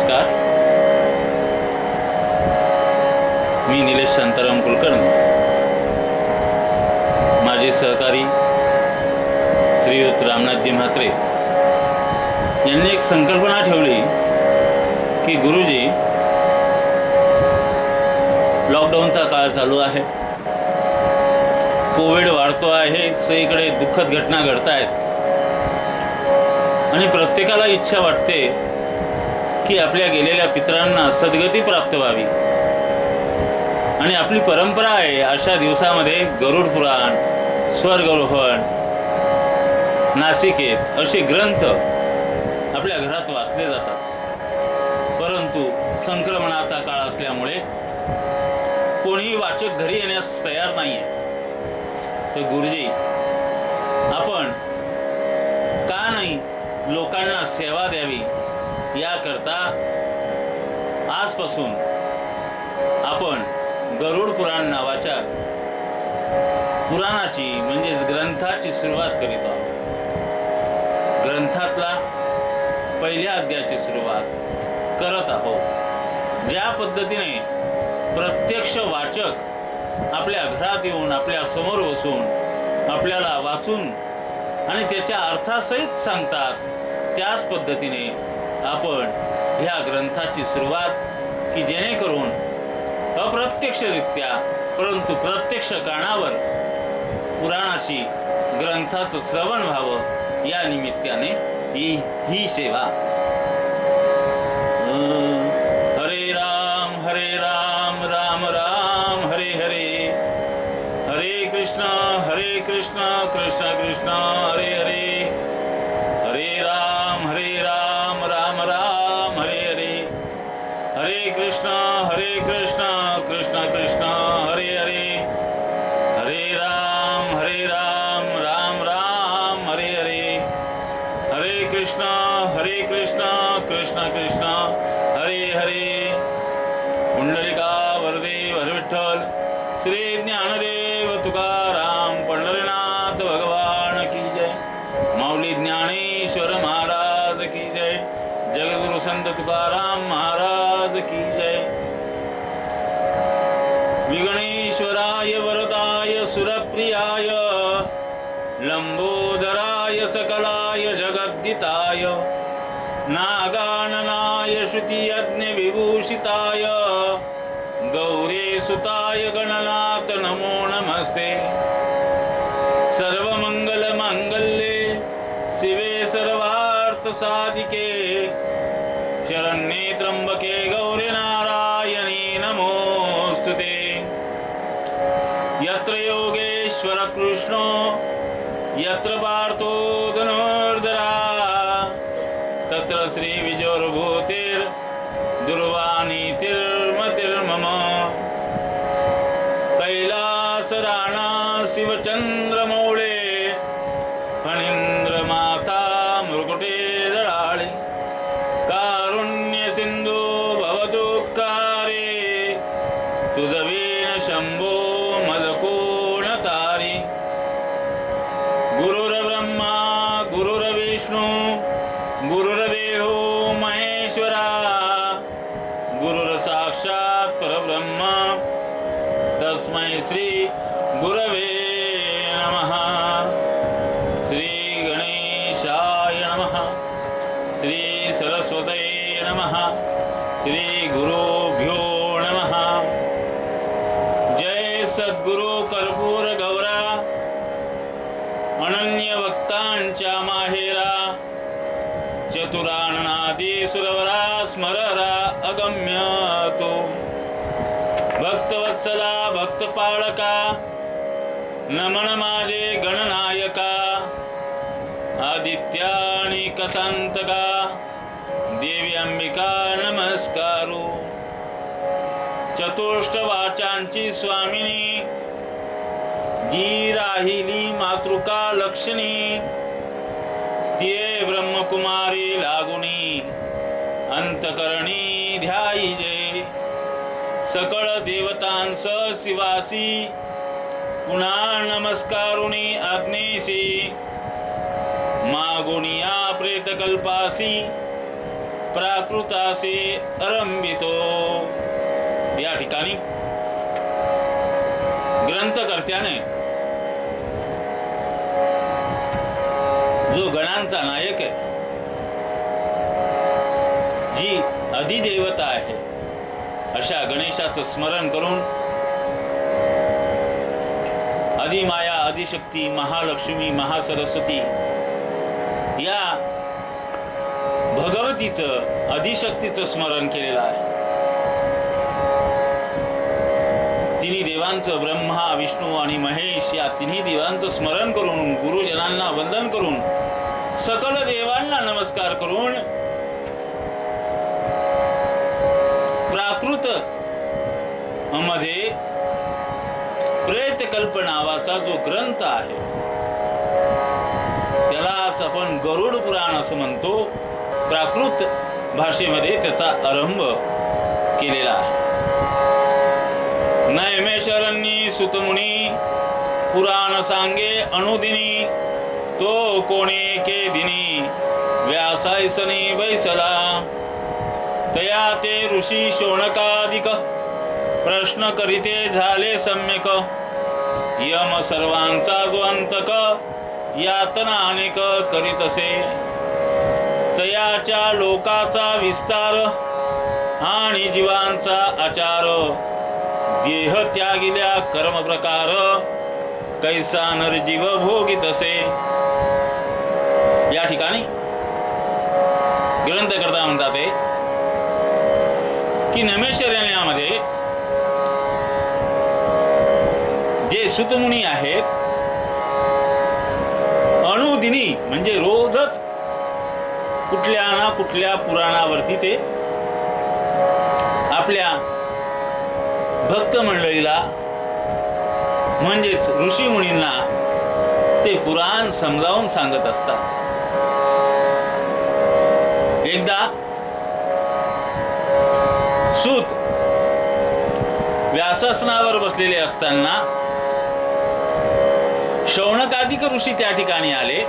नमस्कार. मी निलेश शांताराम कुलकर्णी. माझे सहकारी श्रीयुत रामनाथजी म्हात्रे यांनी एक संकल्पना ठेवली की गुरुजी, लॉकडाऊनचा काळ चालू आहे, कोविड वाढतो आहे, सगळीकडे दुःखद घटना घडत आहेत आणि प्रत्येकाला इच्छा वाटते की आपल्या गेलेल्या पितरांना सद्गती प्राप्त व्हावी. आणि आपली परंपरा आहे अशा दिवसामध्ये गरुड पुराण, स्वर्गारोहण, नासिकेत असे ग्रंथ आपल्या घरात वाचले जातात. परंतु संक्रमणाचा काळ असल्यामुळे कोणीही वाचक घरी येण्यास तयार नाही आहे. तर गुरुजी, आपण का नाही लोकांना सेवा द्यावी याकरता आजपासून आपण गरुड पुराण नावाच्या पुराणाची म्हणजेच ग्रंथाची सुरुवात करीत आहोत. ग्रंथातला पहिल्या अध्यायाची सुरुवात करत आहोत. ज्या पद्धतीने प्रत्यक्ष वाचक आपल्या घरात येऊन आपल्या समोर बसून आपल्याला वाचून आणि त्याच्या अर्थासहित सांगतात, त्याच पद्धतीने आपण ह्या ग्रंथाची सुरुवात की जेणेकरून अप्रत्यक्षरित्या परंतु प्रत्यक्ष कानावर पुराणाची ग्रंथाचं श्रवण व्हावं या निमित्ताने ही सेवा. हरे राम राम राम हरे हरे, हरे कृष्ण कृष्ण कृष्ण हरे हरे, हरे राम राम राम हरे हरे, हरे कृष्ण कृष्ण कृष्ण हरे हरे, हरे राम राम राम हरे हरे, हरे कृष्ण कृष्ण कृष्ण हरे हरे. पुंडलिका वरदे विठ्ठल श्री ज्ञानदेव तुकाराम पंढरीनाथ भगवान की जय. माऊली ज्ञानेश्वर महाराज की जय. जगद्गुरु संत तुकाराम महाराज की जय. विगणेश्वराय वरदाय सुरप्रियाय लंबोदराय सकलाय जगद्दिताय नागाननाय श्रुतियज्ञ विभूषिताय गौरे सुताय गणनाथ नमो नमस्ते. सर्वमंगल मांगल्ये शिवे सर्वार्थ साधिके शरण्ये त्र्यंबके गौरी नारायणी नमोस्तुते. यत्र योगेश्वर कृष्णो यत्र पार्थो धनुर्धरा तत्र श्री विजोर्भूतिर दुर्वाणीतिर्मतिर्मम. कैलास राणा शिवचंद्रमौळे फणींद्र माता मृकुटे दळाळी कारुण्य सिंधू भवदुःखारे तुझवीन शंभो मदकोण तारी. गुरुर्ब्रह्मा गुरुर्विष्णू गुरुर्देवो महेश्वरा गुरुर साक्षात परब्रह्म तस्मै श्री गुरवे नमः. श्री गणेशाय नमः, श्री सरस्वतये नमः, श्री गुरुभ्यो नमः. जय सद्गुरु कर्पूर गौरा अनन्य भक्तांच्या माहेरा चतुराननादी सुरवरा स्मररा अगम्य तो. भक्तवत्सला भक्तपाळका नमन माझे गणनायका. आदित्यानी कसांतका देवी अंबिका नमस्कारू. चतुष्ट वाचांची स्वामिनी जी राहिली मातृका लक्ष्मी. तिये ब्रह्मकुमारी लागुनी अंतकरणी ध्यायीजे. सकळ देवतांस शिवासी पुन्हा नमस्कारुणी आज्ञेसी. मागुनिया प्रेतकल्पासी प्राकृतासे आरंभितो. या ठिकाणी ग्रंथकर्त्याने जो गणांचा नायक आहे, जी अधिदेवता आहे, अशा गणेशाचं स्मरण करून अधिमाया, अधिशक्ती, महालक्ष्मी, महासरस्वती या भगवतीचं, अधिशक्तीचं स्मरण केलेलं आहे. तिन्ही देवांचं, ब्रह्मा, विष्णू आणि महेश या तिन्ही देवांचं स्मरण करून, गुरुजनांना वंदन करून, सकल देवांना नमस्कार करून प्राकृत मध्ये प्रेतकल्प नावाचा जो ग्रंथ आहे त्यालाच आपण गरुड पुराण असं म्हणतो. प्राकृत भाषेमध्ये त्याचा आरंभ केलेला आहे. नैमेशरण्यी सुतमुनी पुराण सांगे अनुदिनी, तो कोणे के दिनी व्यासायसनी बैसला. तया ते ऋषी शौनकादिक प्रश्न करीते झाले सम्यक. यम सर्वांचा जो अंतक यातना अनेक करीत असे. तयाच्या लोकाचा विस्तार आणि जीवांचा आचार. देह त्यागिल्या कर्म प्रकार कैसा नरजीव भोगित असे. या ठिकाणी ग्रंथकर्ता म्हणतात की नैमिषारण्यामध्ये जे सुतमुनी आहेत, अनुदिनी म्हणजे रोजच कुठल्या ना कुठल्या पुराणावरती ते आपल्या भक्त मंडळीला म्हणजेच ऋषी मुनींना ते पुराण समजावून सांगत असतात. एकदा सूत व्यासासनावर बसलेले असताना शौनकादिक ऋषी त्या ठिकाणी आले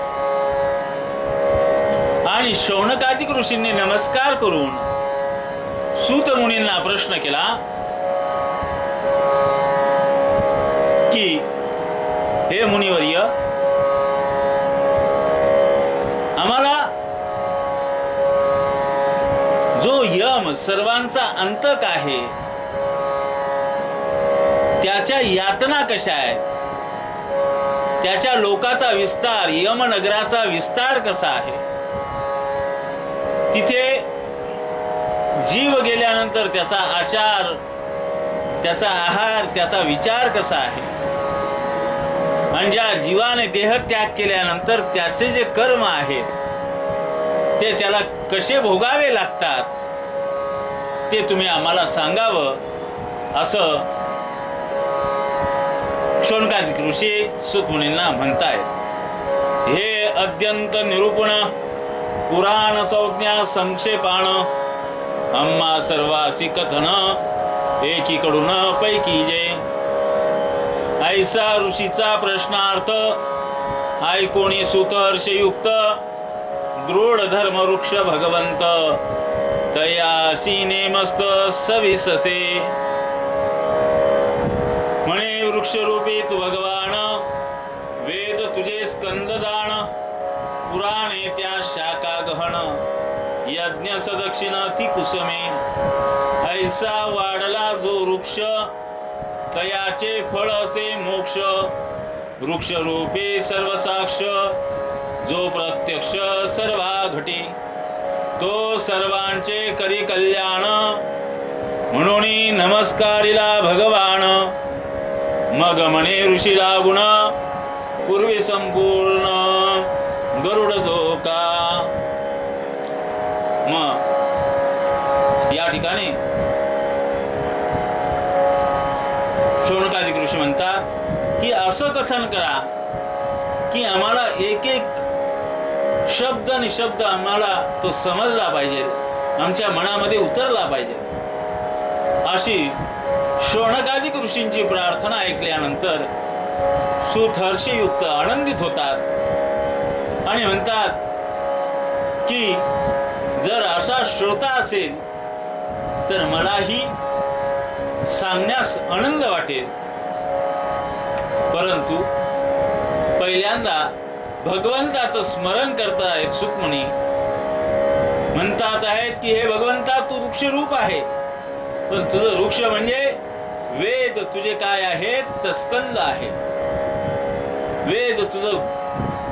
आणि शौनकादिक ऋषींनी नमस्कार करून सूत मुनींना प्रश्न केला की हे मुनिवर्य, आम्हाला जो यम सर्वांचा अंतक आहे त्याच्या यातना कशा आहेत, त्याच्या लोकाचा विस्तार, यमनगराचा विस्तार कसा आहे, तिथे जीव गेल्यानंतर त्याचा आचार, त्याचा आहार, त्याचा विचार कसा आहे, आणि ज्या जीवाने देह त्याग केल्यानंतर त्याचे जे कर्म आहेत ते त्याला कसे भोगावे लागतात ते तुम्ही आम्हाला सांगावं असं शौनकादिक ऋषी सूतमुनींना म्हणतायत. हे अत्यंत निरूपण पुराण संज्ञा संक्षेपाण आम्हा सर्वासी कथन एकीकडून पैकी जे. ऐसा ऋषीचा प्रश्नार्थ ऐकोणी सुतहर्षयुक्त दृढ धर्म वृक्ष भगवंत तयासी नेमस्त सविससे. म्हणे वृक्षरूपी तू भगवान, वेद तुझे स्कंद जाण, पुराणे त्या शाखा गहन, यज्ञ सदक्षिण ती कुसमे. ऐसा वाढला जो वृक्ष तयाचे फळ असे मोक्ष. वृक्षरूपी सर्वसाक्ष जो प्रत्यक्ष सर्वा घटी, तो सर्वांचे करी कल्याण. म्हणून नमस्कारिला भगवान, मग म्हणे ऋषीला गुण, पूर्वी संपूर्ण गरुड जो का. मग या ठिकाणी शौनकादिक ऋषी म्हणतात की असं कथन करा की आम्हाला एक एक शब्द निशब्द आम्हाला तो समजला पाहिजे, आमच्या मनामध्ये उतरला पाहिजे. अशी शौनकादिक ऋषींची प्रार्थना ऐकल्यानंतर सूत हर्षयुक्त आनंदित होतात आणि म्हणतात की जर असा श्रोता असेल तर मलाही सांगण्यास आनंद वाटेल. परंतु पहिल्यांदा भगवंताचं स्मरण करतायत सुतमुनी. म्हणतात आहेत की हे भगवंता तू वृक्षरूप आहे, पण तुझं वृक्ष म्हणजे वेद तुझे काय आहेत तर स्कंद आहे. वेद तुझं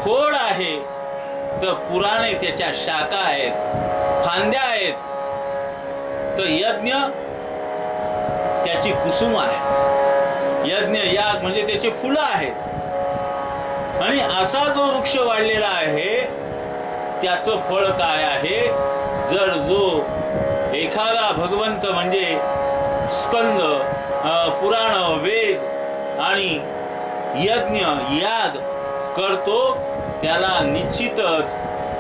खोड आहे तर पुराणे त्याच्या शाखा आहेत, फांद्या आहेत, तर यज्ञ त्याची कुसुम आहे. यज्ञ याग म्हणजे त्याचे फुलं आहेत. आणि असा जो वृक्ष वाढलेला आहे त्याचं फळ काय आहे. जर जो एखादा भगवंत म्हणजे स्कंद, पुराण, वेद आणि यज्ञ याग करतो त्याला निश्चितच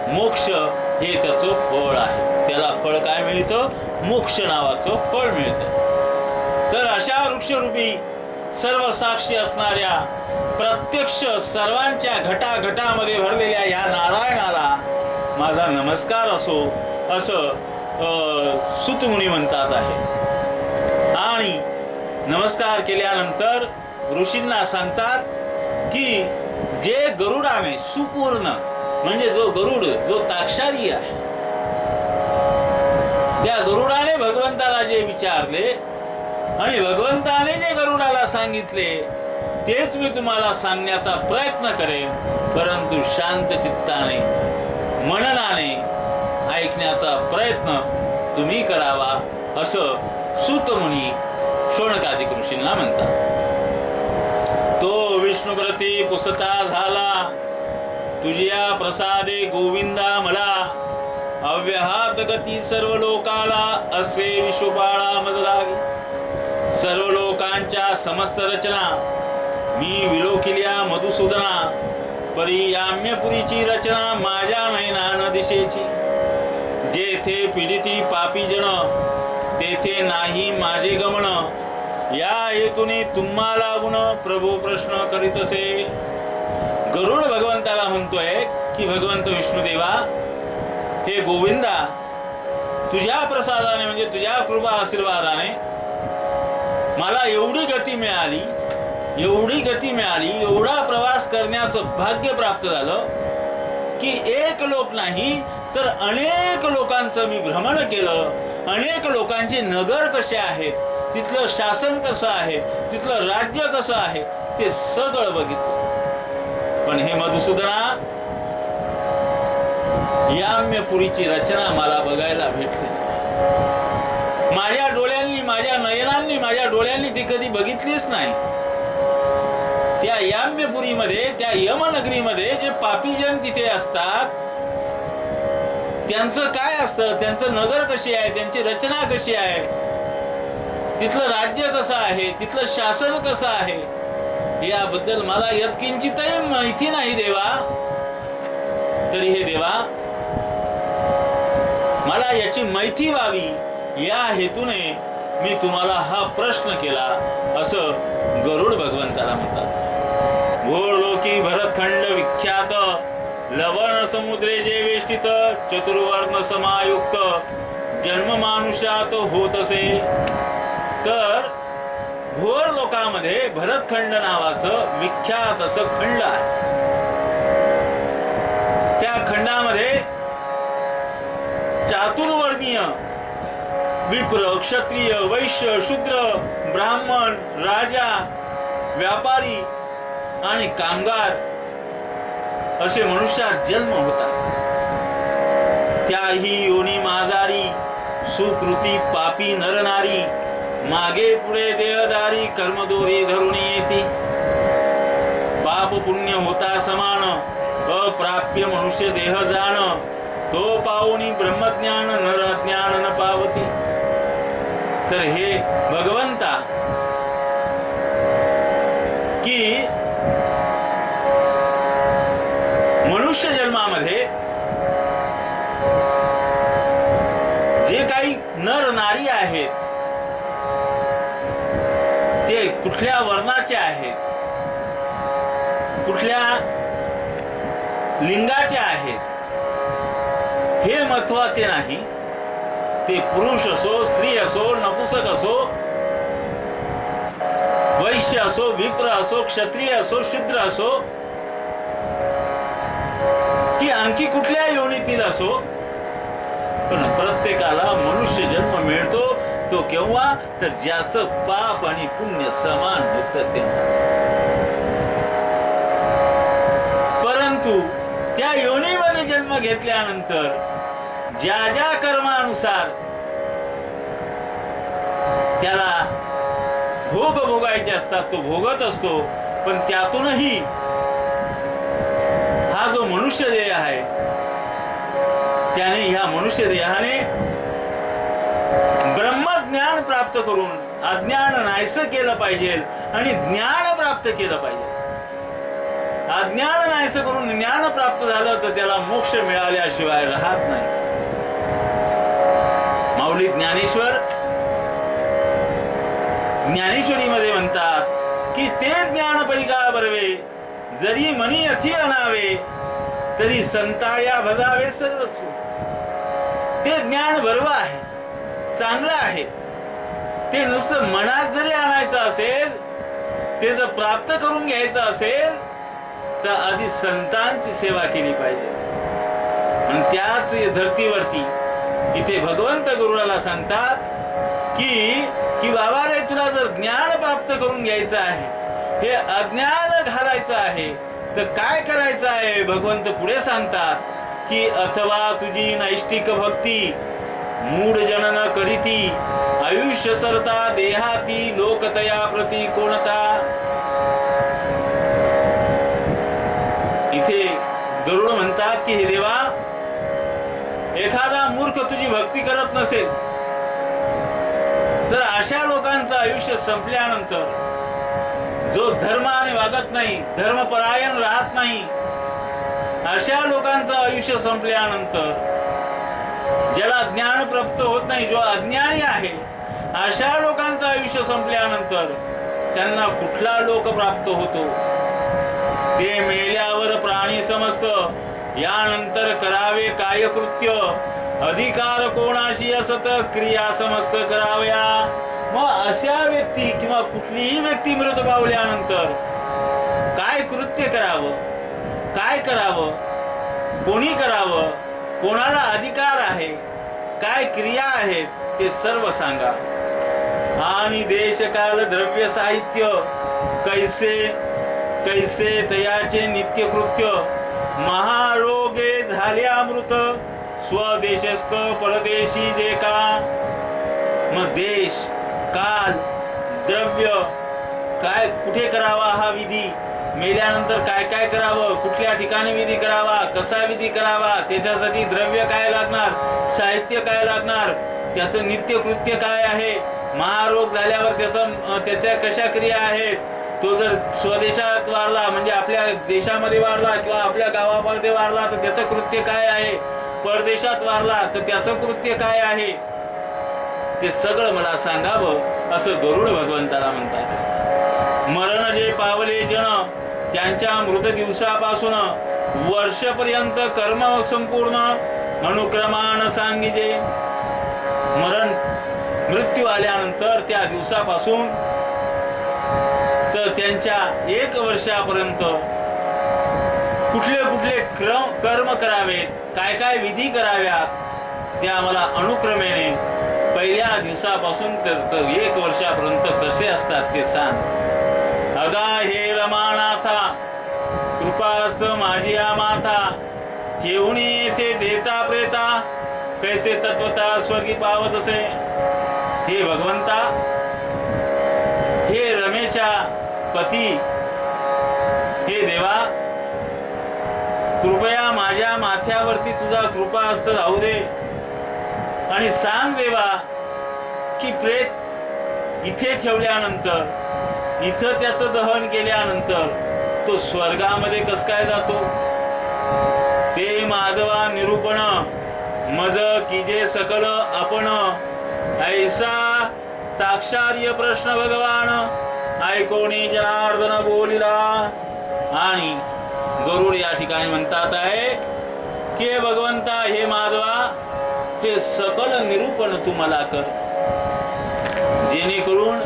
मोक्ष हे त्याचं फळ आहे. त्याला फळ काय मिळतं? मोक्ष नावाचं फळ मिळतं. तर अशा वृक्षरूपी सर्व साक्षी असणाऱ्या प्रत्यक्ष सर्वांच्या घटाघटामध्ये भरलेल्या या नारायणाला माझा नमस्कार असो असं सुतमुनी म्हणतात आहे. आणि नमस्कार केल्यानंतर ऋषींना सांगतात की जे गरुडाने सुपूर्ण म्हणजे जो गरुड जो ताक्षारी आहे त्या गरुडाने भगवंताला जे विचारले आणि भगवंताने जे गरुडाला सांगितले तेच मी तुम्हाला सांगण्याचा प्रयत्न करेन. परंतु शांत चित्ताने मननाने ऐकण्याचा प्रयत्न तुम्ही करावा असं सूतमुनी शौनकादिक ऋषींना म्हणतात. तो विष्णुप्रती पुसता झाला तुझ्या प्रसादे गोविंदा मला अव्याहत गती सर्व लोकाला असे विश्वपाळा मज लागे. सर्व लोकांच्या समस्त रचना मी विलोकिल्या मधुसूदना परी याम्यपुरीची रचना माझ्या नयनान दिशेची. जेथे पीडिती पापी जन तेथे नाही माझे गमन या हेतूने तुम्हा लागून प्रभू प्रश्न करीत असे. गरुड भगवंताला म्हणतोय की भगवंत विष्णुदेवा हे गोविंदा तुझ्या प्रसादाने म्हणजे तुझ्या कृपा आशीर्वादाने मला एवढी गती मिळाली एवढा प्रवास करण्याचं भाग्य प्राप्त झालं की एक लोक नाही तर अनेक लोकांचं मी भ्रमण केलं. अनेक लोकांचे नगर कसे आहेत, तिथलं शासन कसं आहे, तिथलं राज्य कसं आहे ते सगळं बघितलं. पण हे मधुसूदना याम्यपुरीची रचना मला बघायला भेटली. माझ्या डोळ्यांनी माझ्या नयनांनी माझ्या डोळ्यांनी ती कधी बघितलीच नाही. त्या याम्यपुरीमध्ये त्या यमनगरीमध्ये जे पापीजन तिथे असतात त्यांचं काय असतं, त्यांचं नगर कशी आहे, त्यांची रचना कशी आहे, तिथलं राज्य कसं आहे, तिथलं शासन कसं आहे याबद्दल मला यत्किंचितही माहिती नाही देवा. तरी हे देवा मला याची माहिती व्हावी या हेतूने मी तुम्हाला हा प्रश्न केला असं गरुड भगवंताला म्हणतात. घोर लोकी भरतखंड विख्यात लवण समुद्रे जे वेष्टित चतुर्वर्ण समायुक्त जन्म मानुष्यात होत असे. तर घोर लोकामध्ये भरतखंड नावाचं विख्यात असं खंड आहे. त्या खंडामध्ये चातुर्वर्णीय विप्र क्षत्रिय वैश्य शूद्र ब्राह्मण राजा व्यापारी आणि कामगार असे मनुष्यात जन्म होता. त्याही योनी माझारी सुकृती पापी नरनारी मागे पुढे देहदारी कर्मदोरी धरून येती. पाप पुण्य होता समान अप्राप्य मनुष्य देह जाण तो पावनी ब्रह्मज्ञान नरज्ञान न पावती. तर हे भगवंता की मनुष्य जन्मामध्ये जे काही नर नारी आहेत ते कुठल्या वर्णाचे आहेत, कुठल्या लिंगाचे आहेत हे महत्वाचे नाही. ते पुरुष असो, स्त्री असो, नपुसक असो, वैश्य असो, विप्र असो, क्षत्रिय असो, शूद्र असो, की आणखी कुठल्या योनीतील असो, पण प्रत्येकाला मनुष्य जन्म मिळतो. तो केव्हा? तर ज्याचं पाप आणि पुण्य समान होतं तेव्हा. परंतु त्या योनीमध्ये जन्म घेतल्यानंतर ज्या ज्या कर्मानुसार त्याला भोग भोगायचे असतात तो भोगत असतो. पण त्यातूनही हा जो मनुष्य देह आहे त्याने ह्या मनुष्य देहाने ब्रह्मज्ञान प्राप्त करून अज्ञान नाहीसं केलं पाहिजे आणि ज्ञान प्राप्त केलं पाहिजे. अज्ञान नाहीसं करून ज्ञान प्राप्त झालं तर त्याला मोक्ष मिळाल्याशिवाय राहत नाही. माऊली ज्ञानेश्वर ज्ञानेश्वरीमध्ये म्हणतात की ते ज्ञान पैगा बरवे, जरी मनी अथी अनावे, तरी संताया भजावे सर्वस्व. ते ज्ञान बरोबर आहे, चांगलं आहे. ते नुसतं मनात जरी आणायचं असेल, ते जर प्राप्त करून घ्यायचं असेल तर आधी संतांची सेवा केली पाहिजे. आणि त्याच धर्तीवरती इथे भगवंत गुरुला सांगतात की बाबा रे, तुला जर ज्ञान प्राप्त करून घ्यायचं आहे, हे अज्ञान घालायचं आहे, तर काय करायचं आहे? भगवंत पुढे सांगतात की अथवा तुझी नैष्टिक भक्ती मूढ जनन करीती, आयुष्य सरता देहाती लोकतया प्रति कोणता. इथे गरुड म्हणतात की हे देवा, एखादा मूर्ख तुझी भक्ती करत नसेल तर अशा लोकांचं आयुष्य संपल्यानंतर, जो धर्माने वागत नाही, धर्मपरायण राहत नाही, अशा लोकांचं आयुष्य संपल्यानंतर, ज्याला ज्ञान प्राप्त होत नाही, जो अज्ञानी आहे, अशा लोकांचं आयुष्य संपल्यानंतर त्यांना कुठला लोक प्राप्त होतो? ते मेल्यावर प्राणी समजत, यानंतर करावे काय कृत्य, अधिकार कोणाशी असत, क्रिया समस्त कराव्या. मग अशा व्यक्ती किंवा कुठलीही व्यक्ती मृत पावल्यानंतर काय कृत्य करावं, काय करावं, कोणी करावं, कोणाला अधिकार आहे, काय क्रिया आहेत, ते सर्व सांगा. आणि देशकाल द्रव्य साहित्य कैसे कैसे तयाचे नित्यकृत्य, महारोगे झाले अमृत, स्वदेशस्थ परदेशी जे का. मग देश, काल, द्रव्य, काय कुठे करावा हा विधी, मेल्यानंतर काय काय करावं, कुठल्या ठिकाणी विधी करावा, कसा विधी करावा, त्याच्यासाठी द्रव्य काय लागणार, साहित्य काय लागणार, त्याचं नित्यकृत्य काय आहे, महारोग झाल्यावर त्याच्या कशा क्रिया आहेत, तो जर स्वदेशात वारला म्हणजे आपल्या देशामध्ये वारला किंवा आपल्या गावामध्ये वारला तर त्याचं कृत्य काय आहे, परदेशात वारला तर त्याचं कृत्य काय आहे, ते सगळं मला सांगावं असं गरुड भगवंताला म्हणतात. मरण जे पावले जण, त्यांच्या मृत दिवसापासून वर्षपर्यंत कर्म संपूर्ण अनुक्रमान सांगिजे. मृत्यू आल्यानंतर त्या दिवसापासून तर त्यांच्या 1 वर्षापर्यंत कुठले कुठले कर्म करावेत, काय काय विधी कराव्यात, त्या मला अनुक्रमेने पहिल्या दिवसापासून तर 1 वर्षापर्यंत कसे असतात ते सांग. अगा हे रमानाथा, कृपास्त माझी या माथा, ठेवून येथे देता प्रेता, कैसे तत्वता स्वर्गी पावत असे. हे भगवंता, हे रमेशा पती, हे देवा, कृपया माझ्या माथ्यावरती तुझा कृपा हस्त राहू दे आणि सांग देवा की प्रेत इथे ठेवल्यानंतर, इथं त्याचं दहन केल्यानंतर तो स्वर्गामध्ये कस काय जातो. ते माधवा निरूपण मज कीजे सकल आपण, ऐसा ताक्षार्य प्रश्न भगवान, ऐकोणी जनार्दन बोलिला. आणि गरुड या ठिकाणी म्हणतात आहे की हे भगवंता, हे माधवा, हे सकल निरूपण तू मला कर, जेणेकरून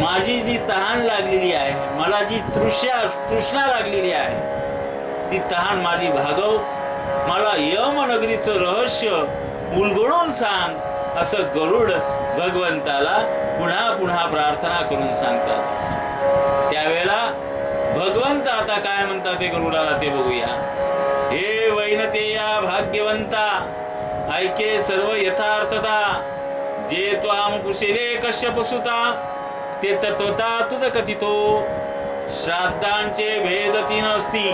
माझी जी तहान लागलेली आहे, मला जी तृष्णा लागलेली आहे, ती तहान माझी भागव, मला यमनगरीचं रहस्य उलगडून सांग, असं गरुड भगवंताला पुन्हा पुन्हा प्रार्थना करून सांगतात. त्यावेळेला भगवंत आता काय म्हणतात ते गरुडाला ते बघूया. हे वैनतेया भाग्यवंता, ऐके सर्व यथार्थता, जे त्वाम कुशले कश्यपसुता, ते तत्वता तुझ कथितो. श्राद्धांचे भेद तीन असती,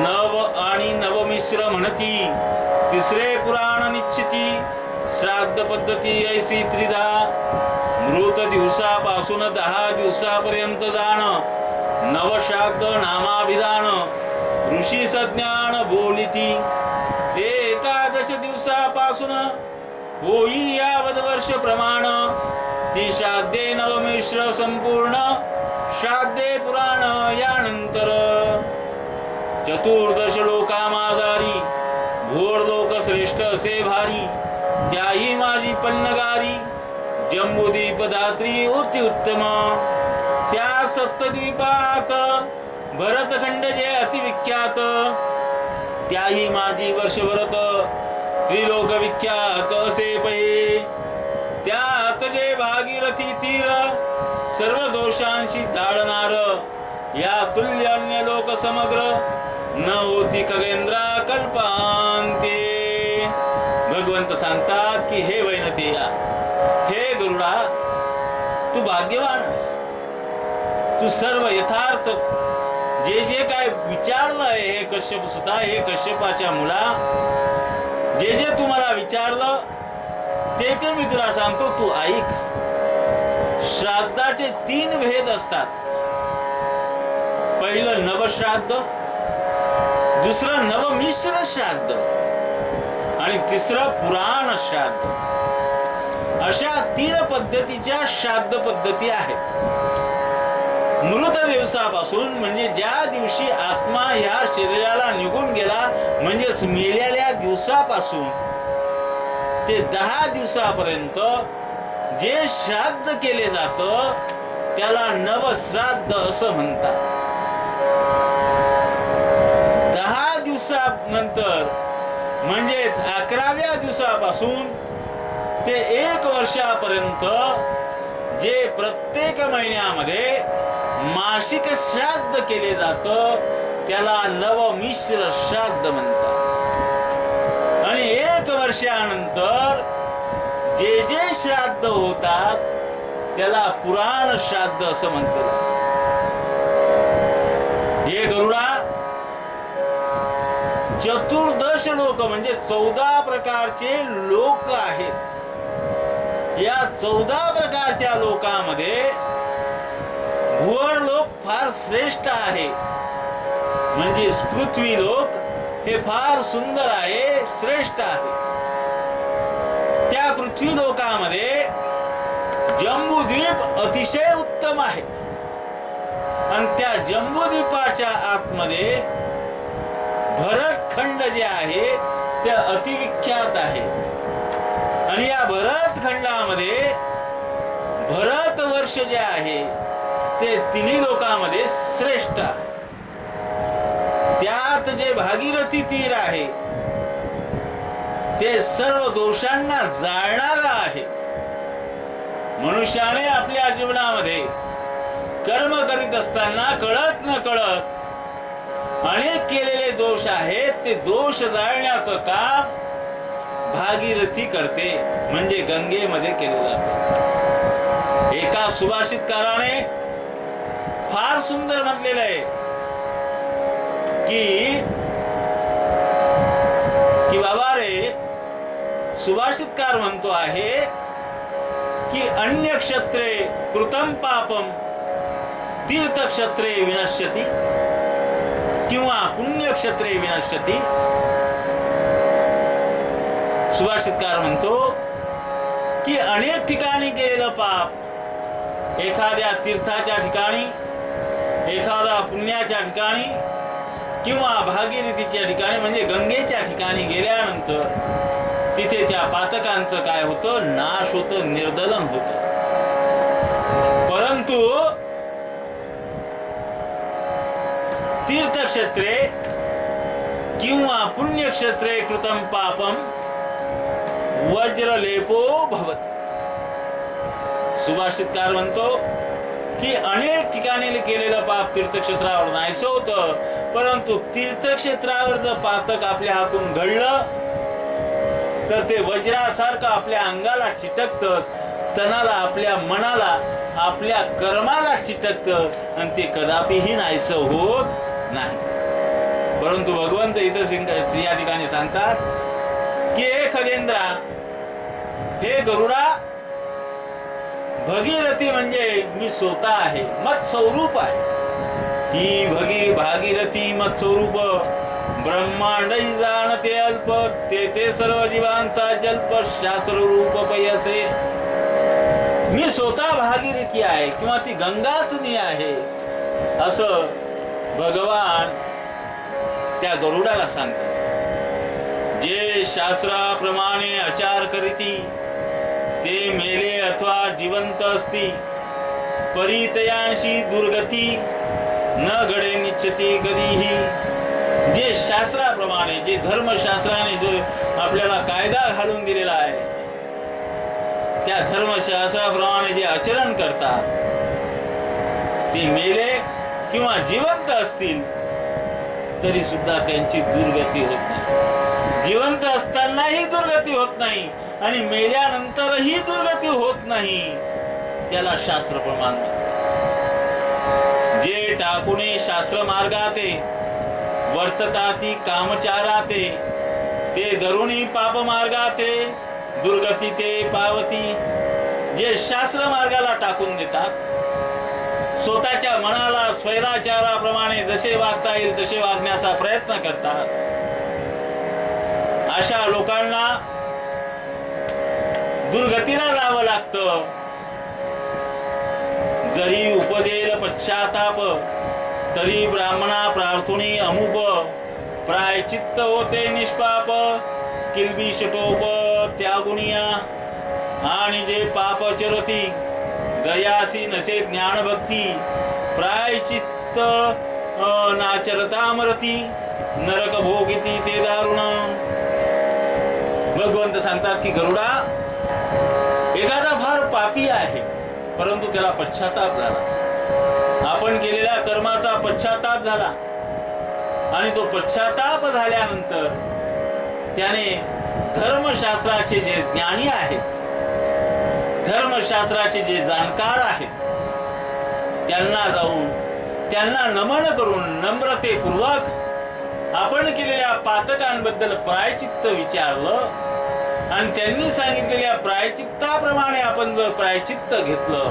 नव आणि नवमिश्र म्हणती, तिसरे पुराण निश्चिती, श्राद्ध पद्धती ऐसी त्रिधा, मृत दिवसापासून 10 दिवसापर्यंत जाण, नवश्राद्ध नामाभिधान, ऋषी सज्ञान बोलिती, एकादश दिवसापासून होई यावद वर्ष प्रमाण, ती श्राद्धे नवमिश्र संपूर्ण, श्राद्धे पुराण यानंतर. चतुर्दश लोका माझारी, भोर लोक श्रेष्ठ असे भारी, त्याही माझी पन्नगारी, जम्बूद्वीप धात्री होती उत्तम. त्या सप्तद्वीपात भरतखंड जे अतिविख्यात, त्याही माझी वर्षभरत त्रिलोक विख्यात असे पै. त्यात जे भागीरथी तीर, सर्व दोषांशी जाळणार, या तुल्य अन्य लोक समग्र, न होती खगेंद्रा कल्पांते. भगवंत सांगतात की हे वैनतेया, हे गरुडा, तू भाग्यवान आहेस. तू सर्व यथार्थ जे जे काय विचारलंय, हे कश्यप सुद्धा, हे कश्यपाच्या मुला, जे जे तुम्हाला विचारलं ते ते मी तुला सांगतो, तू ऐक. श्राद्धाचे 3 भेद असतात. पहिलं नवश्राद्ध, दुसरं नवमिश्र श्राद्ध आणि तिसरं पुराण श्राद्ध. अशा 3 पद्धतीच्या श्राद्ध पद्धती आहेत. मृत दिवसापासून, म्हणजे ज्या दिवशी आत्मा ह्या शरीराला निघून गेला, म्हणजेच मेलेल्या दिवसापासून ते 10 दिवसापर्यंत जे श्राद्ध केले जातं त्याला नवश्राद्ध असं म्हणतात. 10 दिवसानंतर म्हणजेच 11व्या दिवसापासून ते 1 वर्षापर्यंत जे प्रत्येक महिन्यामध्ये मासिक श्राद्ध केले जातं त्याला नवमिश्र श्राद्ध म्हणतात. आणि 1 वर्षानंतर जे जे श्राद्ध होतात त्याला पुराण श्राद्ध असं म्हणतात. हे गरुडा, चतुर्दश लोक म्हणजे 14 प्रकारचे लोक आहेत. या 14 प्रकारच्या लोकांमध्ये भुवर लोक फार श्रेष्ठ आहे. म्हणजे पृथ्वी लोक हे फार सुंदर आहे, श्रेष्ठ आहे. त्या पृथ्वी लोकांमध्ये जम्बूद्वीप अतिशय उत्तम आहे. आणि त्या जम्बूद्वीपाच्या आतमध्ये भरतखंड जे आहे ते अतिविख्यात आहे. आणि या भरतखंडामध्ये भरत वर्ष जे आहे ते 3 लोकांमध्ये श्रेष्ठ आहे. त्यात जे भागीरथी तीर आहे ते सर्व दोषांना जाळणारा आहे. मनुष्याने आपल्या जीवनामध्ये कर्म करीत असताना कळत न कळत अनेक केलेले दोष आहेत, ते दोष जाळण्याचं काम भागीरथी करते, म्हणजे गंगेमध्ये केलं जातं. एका सुभाषितकाराने फार सुंदर म्हटलेलं आहे की बाबा रे, सुभाषितकार म्हणतो आहे की अन्य क्षत्रे कृतम पापम तीर्थक्षत्रे विनश्यति किंवा पुण्यक्षत्रे विनश्यति. सुभाषितकार म्हणतो की अनेक ठिकाणी केलेलं पाप, एखाद्या तीर्थाच्या ठिकाणी, एखाद्या पुण्याच्या ठिकाणी किंवा भागीरथीच्या ठिकाणी म्हणजे गंगेच्या ठिकाणी गेल्यानंतर तिथे त्या पातकांचं काय होतं, नाश होतं, निर्दलन होतं. परंतु तीर्थक्षेत्रे किंवा पुण्यक्षेत्रे कृतम पापम वज्रलेपो भवति. सुभाषितकार म्हणतो की अनेक ठिकाणी केलेलं पाप तीर्थक्षेत्रावर नाहीसं होतं, परंतु तीर्थक्षेत्रावर जर पातक आपल्या हातून घडलं तर ते वज्रासारखं आपल्या अंगाला चिटकतं, तनाला, आपल्या मनाला, आपल्या कर्माला चिटकतं आणि ते कदापिही नाहीसं होत नाही. परंतु भगवंत इथं या ठिकाणी सांगतात की हे खगेंद्रा, हे गरुडा, भगीरथी म्हणजे मी स्वतः आहे, मत स्वरूप आहे. ती भागीरथी मत स्वरूप ब्रह्मांडही जाणते अल्प, ते सर्व जीवांचा जल्प शास्त्र रूप पैसे. मी स्वतः भागीरथी आहे किंवा ती गंगाच मी आहे, असं भगवान त्या गरुडाला सांगतात. जे शास्त्राप्रमाणे आचार करीती ते मेले अथवा जिवंत असती, परितयांशी दुर्गती न घडे निश्चिती कधीही. जे शास्त्राप्रमाणे, जे धर्मशास्त्राने जो आपल्याला कायदा घालून दिलेला आहे, त्या धर्मशास्त्राप्रमाणे जे आचरण करतात ते मेले किंवा जिवंत असतील तरी सुद्धा त्यांची दुर्गती होत नाही. जिवंत असतानाही दुर्गती होत नाही आणि मेल्यानंतरही दुर्गती होत नाही, त्याला शास्त्र प्रमाण. जे टाकुने शास्त्र मार्गाते वर्तताती कामचाराते, ते धरुणी पाप मार्गाते दुर्गती ते पावती. जे शास्त्र मार्गाला टाकून देतात, स्वतःच्या मनाला स्वैराचाराप्रमाणे जसे वागता येईल तसे वागण्याचा प्रयत्न करतात, अशा लोकांना दुर्गतीला जावं लागतं. जरी उपजेल पश्चाताप, तरी ब्राह्मणा प्रार्थुनी अमुप. प्रायचित्त होते निष्पाप, किलबिषटोप त्यागुनिया. आणि जे पाप चरती, जयासी नसे ज्ञानभक्ती. प्रायचित्त नाचरतामरती, नरक भोगिती ते दारुण. भगवंत सांगतात की गरुडा, एखादा फार पापी आहे परंतु त्याला पश्चाताप झाला, आपण केलेल्या कर्माचा पश्चाताप झाला आणि तो पश्चाताप झाल्यानंतर त्याने धर्मशास्त्राचे जे ज्ञानी आहेत, धर्मशास्त्राचे जे जाणकार आहेत, त्यांना जाऊन त्यांना नमन करून नम्रतेपूर्वक आपण केलेल्या पातकांबद्दल प्रायचित्त विचारलं आणि त्यांनी सांगितलेल्या प्रायचित्ताप्रमाणे आपण जर प्रायचित्त घेतलं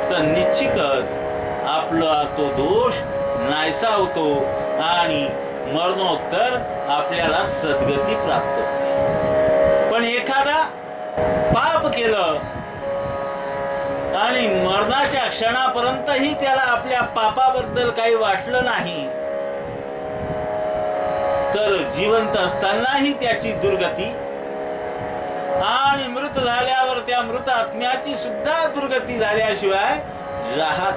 तर निश्चितच आपला तो दोष नाहीसा होतो आणि मरणोत्तर आपल्याला सद्गती प्राप्त होते. पण एखादा पाप केलं आणि मरणाच्या क्षणापर्यंतही त्याला आपल्या पापाबद्दल काही वाटलं नाही, तर जिवंत असतानाही त्याची दुर्गती आणि मृत झाल्यावर त्या मृत आत्म्याची सुद्धा दुर्गती झाल्याशिवाय राहत.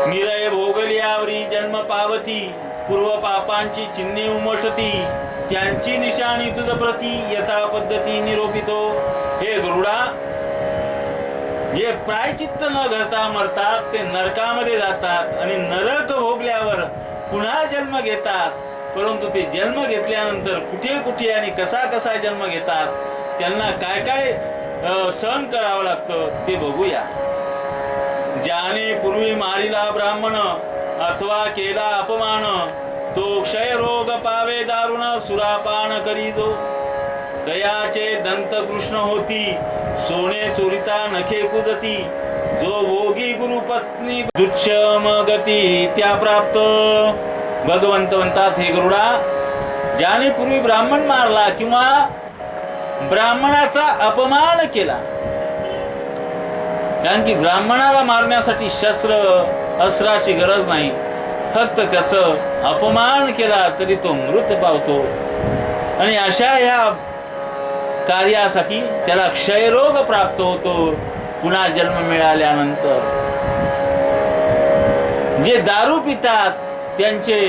निरय भोगल्यावरी जन्म पावती, पूर्व पापांची चिन्हे उमटती, त्यांची निशाणी तुझ प्रती यथा पद्धती निरोपितो. हे गरुडा, जे प्रायचित्त न करता मरतात ते नरकामध्ये जातात आणि नरक भोगल्यावर पुन्हा जन्म घेतात. परंतु ते जन्म घेतल्यानंतर कुठे कुठे आणि कसा कसा जन्म घेतात, त्यांना काय काय सहन करावं लागतं ते बघूया. ज्याने पूर्वी मारिला ब्राह्मण अथवा केला अपमान, तो क्षय रोग पावे दारुण सुरापान करी जो. दयाचे दंत कृष्ण होती, सोने चोरिता नखे कुजती. जो भोगी गुरुपत्नी दुच्छम गती त्या प्राप्त. भगवंत म्हणतात, हे गरुडा, ज्याने पूर्वी ब्राह्मण मारला किंवा ब्राह्मणाचा अपमान केला कारण की ब्राह्मणाला मारण्यासाठी शस्त्र अस्त्राची गरज नाही, फक्त त्याचं अपमान केला तरी तो मृत पावतो. आणि अशा ह्या कार्यासाठी त्याला क्षयरोग प्राप्त होतो पुन्हा जन्म मिळाल्यानंतर. जे दारू पितात त्यांचे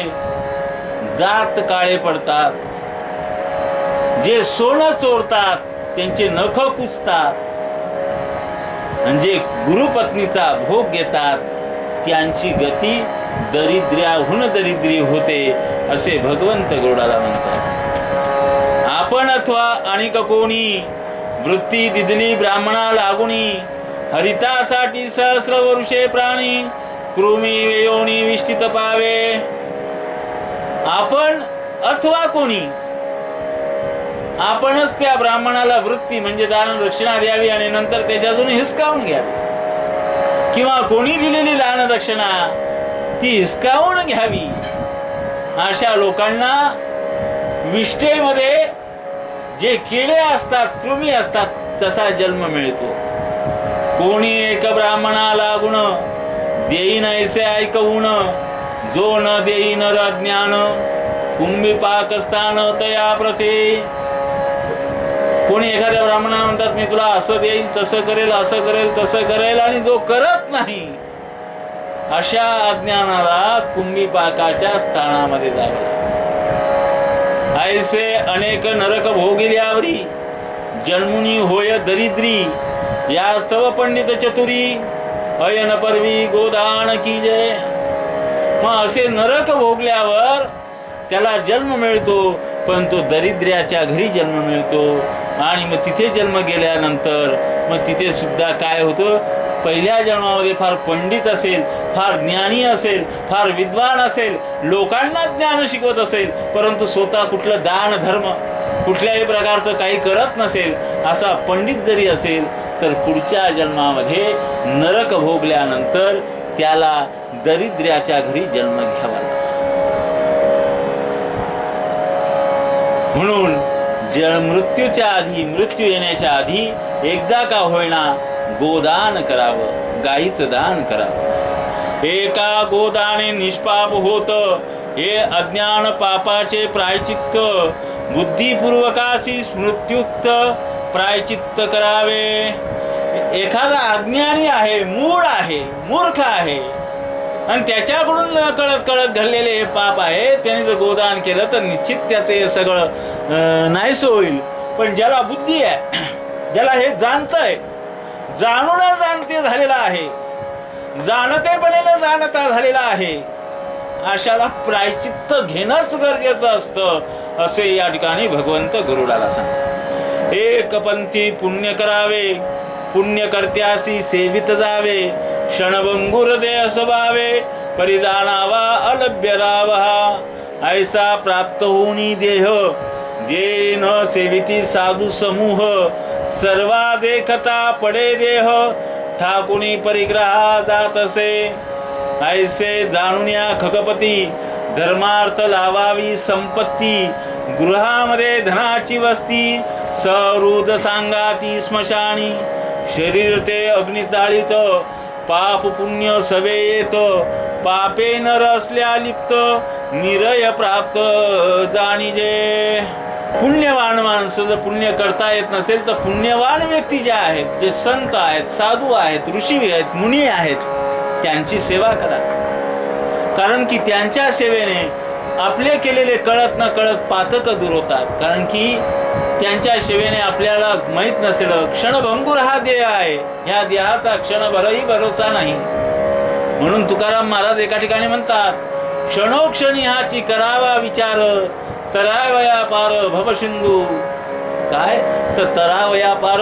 दात काळे पडतात, जे सोनं चोरतात त्यांचे नख कुचतात, आणि जे गुरुपत्नीचा भोग घेतात त्यांची गती दरिद्र्याहून दरिद्री होते, असे भगवंत गरुडाला म्हणतात. आपण अथवा अनेक कोणी वृत्ती दिदली ब्राह्मणा लागुनी, हरितासाठी सहस्र वरुषे प्राणी, कृमी योनी विष्टित पावे. आपण अथवा कोणी, आपणच त्या ब्राह्मणाला वृत्ती म्हणजे दान दक्षिणा द्यावी आणि नंतर त्याच्यातून हिसकावून घ्यावी, किंवा कोणी दिलेली दान दक्षिणा ती हिसकावून घ्यावी. अशा लोकांना विष्ठेमध्ये जे किडे असतात, कृमी असतात, तसा जन्म मिळतो. कोणी एक ब्राह्मणा लागून देईन ऐसे ऐकवून, जो न देईन अज्ञान, कुंभी पाकस्थान तया प्रथे. कोणी एखाद्या ब्राह्मणाला म्हणतात मी तुला असं देईन, तसं करेल, असं करेल, तसं करेल, आणि जो करत नाही अशा अज्ञानाला कुंभी पाकाच्या स्थानामध्ये जावं. ऐसे अनेक नरक भोगिल्यावरी, जन्मुनी होय दरिद्री, या स्तव पंडित चतुरी, अयन परवी गोदान की जय. मग असे नरक भोगल्यावर त्याला जन्म मिळतो, पण तो दरिद्र्याच्या घरी जन्म मिळतो. आणि मग तिथे जन्म गेल्यानंतर मग तिथे सुद्धा काय होतं, पहिल्या जन्मामध्ये फार पंडित असेल, फार ज्ञानी असेल, फार विद्वान असेल, लोकांना ज्ञान शिकवत असेल, परंतु स्वतः कुठलं दान धर्म कुठल्याही प्रकारचं काही करत नसेल, असा पंडित जरी असेल तर पुढच्या जन्मामध्ये नरक भोगल्यानंतर त्याला दरिद्र्याच्या घरी जन्म घ्यावा लागतो. म्हणून मृत्यूच्या आधी, मृत्यू येण्याच्या आधी एकदा का होईना गोदान करावं, गाईचं दान करावं. एका गोदाने निष्पाप होत, हे अज्ञान पापाचे प्रायचित्त, बुद्धिपूर्वकाशी स्मृत्युक्त प्रायचित्त करावे. एखादा अज्ञानी आहे, मूढ आहे, मूर्ख आहे, आणि त्याच्याकडून कळत कळत घडलेले हे पाप आहे, त्याने जर गोदान केलं तर निश्चित त्याचं हे सगळं नाहीस होईल. पण ज्याला बुद्धी आहे, ज्याला हे जाणतंय, जाणून जाणते झालेला आहे, जाणतेपणे न जाणता झालेला आहे, अशाला प्रायचित्त घेणंच गरजेचं असतं, असे या ठिकाणी भगवंत गरुडाला सांगतात. एक पंथी पुण्य करावे, पुण्य कर्त्यासी सेवित जावे, क्षणभंगुर देह स्वभावे, परिजाणावा अलभ्य रावा. ऐसा प्राप्त होनी देह, जे न सेविती साधू समूह, सर्वा देखता पडे देह, ठाकुनी परिग्रहा जात असे. ऐसे जाणून या खगपती, धर्मार्थ लावावी संपत्ती, गृहामध्ये धनाची वस्ती, सरुद सांगाती स्मशानी, शरीर ते अग्नी चाळीत, पाप पुण्य सवे येत, पापे नर असल्या लिप्त, निरय प्राप्त जाणीजे. पुण्यवान माणसं जर पुण्य करता येत नसेल तर पुण्यवान व्यक्ती ज्या आहेत, जे संत आहेत, साधू आहेत, ऋषी आहेत, मुनी आहेत, त्यांची सेवा करा. कारण की त्यांच्या सेवेने आपले केलेले कळत न कळत पातक दूर होतात. कारण की त्यांच्या सेवेने आपल्याला माहीत नसेल क्षणभंगुर हा देह आहे, ह्या देहाचा क्षणभरही भरोसा नाही. म्हणून तुकाराम महाराज एका ठिकाणी म्हणतात, क्षणोक्षणी हाची करावा विचार, तरावया पार भवसिंधू. काय तर तरावया पार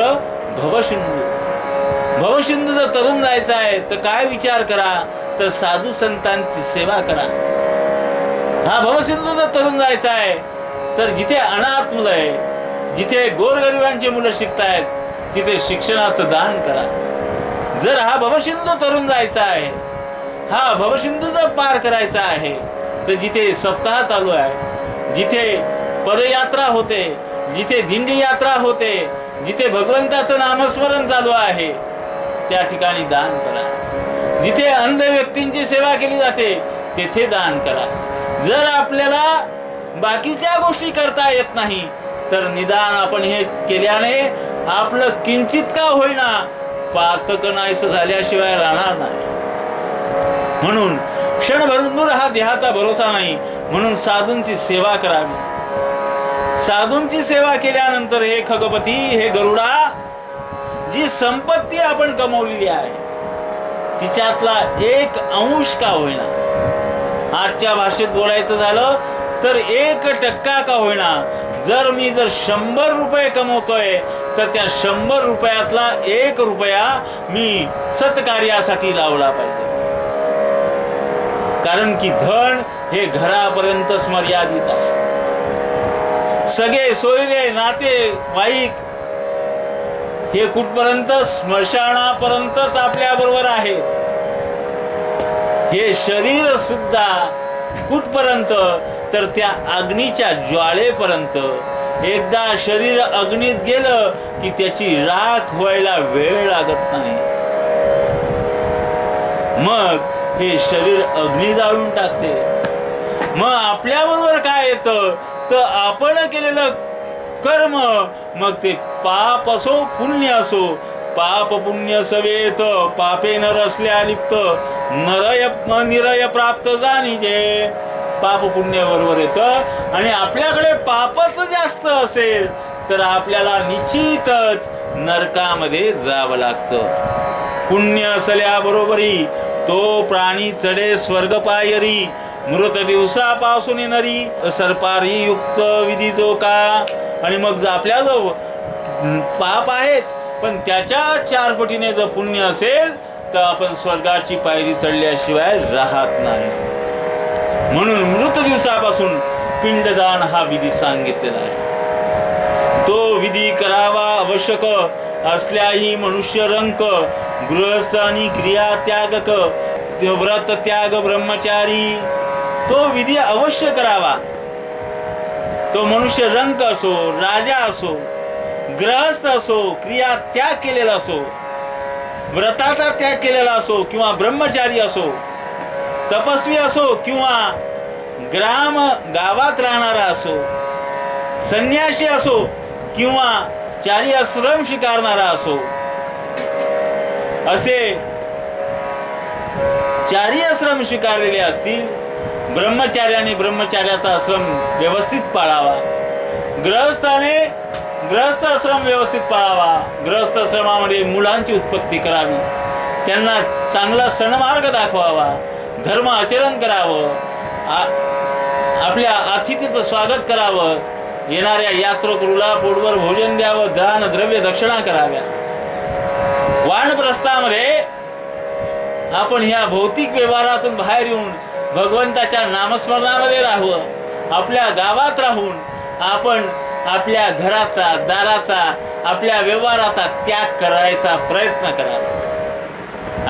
भवसिंधू. भवसिंधू जर तरुण जायचं आहे तर काय विचार करा, तर साधू संतांची सेवा करा. हा भवसिंधू जर तरुण जायचा आहे तर जिथे अनाथ मुलं आहे, जिथे गोरगरिबांची मुलं शिकतायत, तिथे शिक्षणाचं दान करा. जर हा भवसिंधू तरुण जायचा आहे, हा भवसिंधू जर पार करायचा आहे, तर जिथे सप्ताह चालू आहे, जिथे पदयात्रा होते, जिथे दिंडी यात्रा होते, जिथे भगवंताचं नामस्मरण चालू आहे, त्या ठिकाणी दान करा. जिथे अंध व्यक्तींची सेवा केली जाते तेथे दान करा. जर आपल्याला बाकीच्या गोष्टी करता येत नाही तर निदान आपण हे केल्याने आपलं किंचित का होईना पातक नाहीसं झाल्याशिवाय राहणार नाही. म्हणून क्षणभर हा देहाचा भरोसा नाही, म्हणून साधूंची सेवा करावी. साधूंची सेवा केल्यानंतर हे खगपती, हे गरुडा, जी संपत्ती आपण कमवलेली आहे तिच्यातला एक अंश का होईना, आजच्या भाषेत बोलायचं झालं तर 1% का होईना, जर मी 100 रुपये कमवतोय तर त्या 100 रुपयातला 1 रुपया मी सत्कार्यासाठी लावला पाहिजे. कारण की धन हे घरापर्यंतच मर्यादित आहे. सगळे सोयरे नाते वाईक हे कुठपर्यंत स्मशानापर्यंतच आपल्या बरोबर आहे. हे शरीर सुद्धा कुठपर्यंत तर त्या अग्नीच्या ज्वाळेपर्यंत. एकदा शरीर अग्नीत गेलं की त्याची राख व्हायला वेळ लागत नाही. मग हे शरीर अग्नी जाळून टाकते. मग आपल्याबरोबर काय येतं तर आपण केलेलं कर्म, मग ते पाप असो पुण्य असो, पाप पुण्य सवेत पापे नर असल्या लिप्त नरय निरय प्राप्त जाणीजे. पाप पुण्य बरोबर येतं आणि आपल्याकडे पापच जास्त असेल तर आपल्याला निश्चितच नरकामध्ये जावं लागतं. पुण्य असल्याबरोबरी तो प्राणी चढे स्वर्ग पायरी, मृत दिवसापासून नरी सरपारी युक्त विधी जो का. आणि मग जर आपल्या जो पाप आहेच पण त्याच्या 4 पटीने जर पुण्य असेल तर आपण स्वर्गाची पायरी चढल्याशिवाय राहत नाही. म्हणून मृत दिवसापासून पिंडदान हा विधी सांगितलेला आहे. तो विधी करावा आवश्यक असल्याही मनुष्य रंक, गृहस्थ आणि क्रिया त्यागक, व्रत त्याग ब्रह्मचारी. तो विधी अवश्य करावा. तो मनुष्य रंक असो, राजा असो, गृहस्थ असो, क्रिया त्याग केलेला असो, व्रताचा त्याग केलेला असो किंवा ब्रह्मचारी असो, तपस्वी असो किंवा गावात राहणारा असो, संन्यासी असो किंवा चारी आश्रम स्वीकारणारा असो, असे 4 आश्रम स्वीकारलेले असतील. ब्रह्मचार्याने ब्रह्मचार्याचा आश्रम व्यवस्थित पाळावा, गृहस्थ आश्रम व्यवस्थित पाळावा. गृहस्थ आश्रमामध्ये मुलांची उत्पत्ती करावी, त्यांना चांगला सन्मार्ग दाखवावा, धर्म आचरण करावं, आपल्या अतिथीचं स्वागत करावं, येणाऱ्या यात्रेकरूला पोटभर भोजन द्यावं, दान द्रव्य दक्षिणा कराव्या. वानप्रस्थामध्ये आपण ह्या भौतिक व्यवहारातून बाहेर येऊन भगवंताच्या नामस्मरणामध्ये राहावं. आपल्या गावात राहून आपण आपल्या घराचा, दाराचा, आपल्या व्यवहाराचा त्याग करायचा प्रयत्न करावा.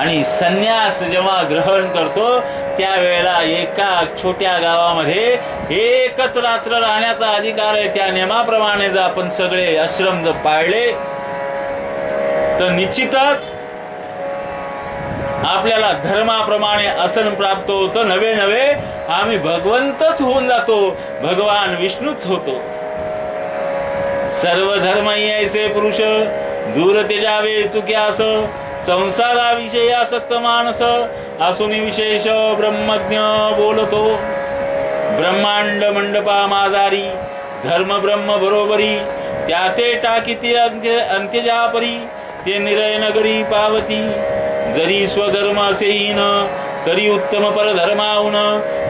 आणि संन्यास जेव्हा ग्रहण करतो त्यावेळेला एका छोट्या गावामध्ये एकच रात्र राहण्याचा अधिकार आहे. त्या नियमाप्रमाणे जर आपण सगळे आश्रम जर पाळले तर निश्चितच आपल्याला धर्माप्रमाणे आसन प्राप्त होतं. नवे नवे आम्ही भगवंतच होऊन जातो, भगवान विष्णूच होतो. सर्व धर्म ऐसे पुरुष दूर तेजावे तुक्यास, संसाराविषयी आसक्त मानस असुनी विशेष ब्रह्मज्ञ बोलतो. ब्रह्मांड मंडपा माजारी धर्म ब्रह्म बरोबरी, त्या ते टाकीती अंत्यजापरी, ते निरय नगरी पावती. जरी स्वधर्म असेही न तरी उत्तम परधर्माहून,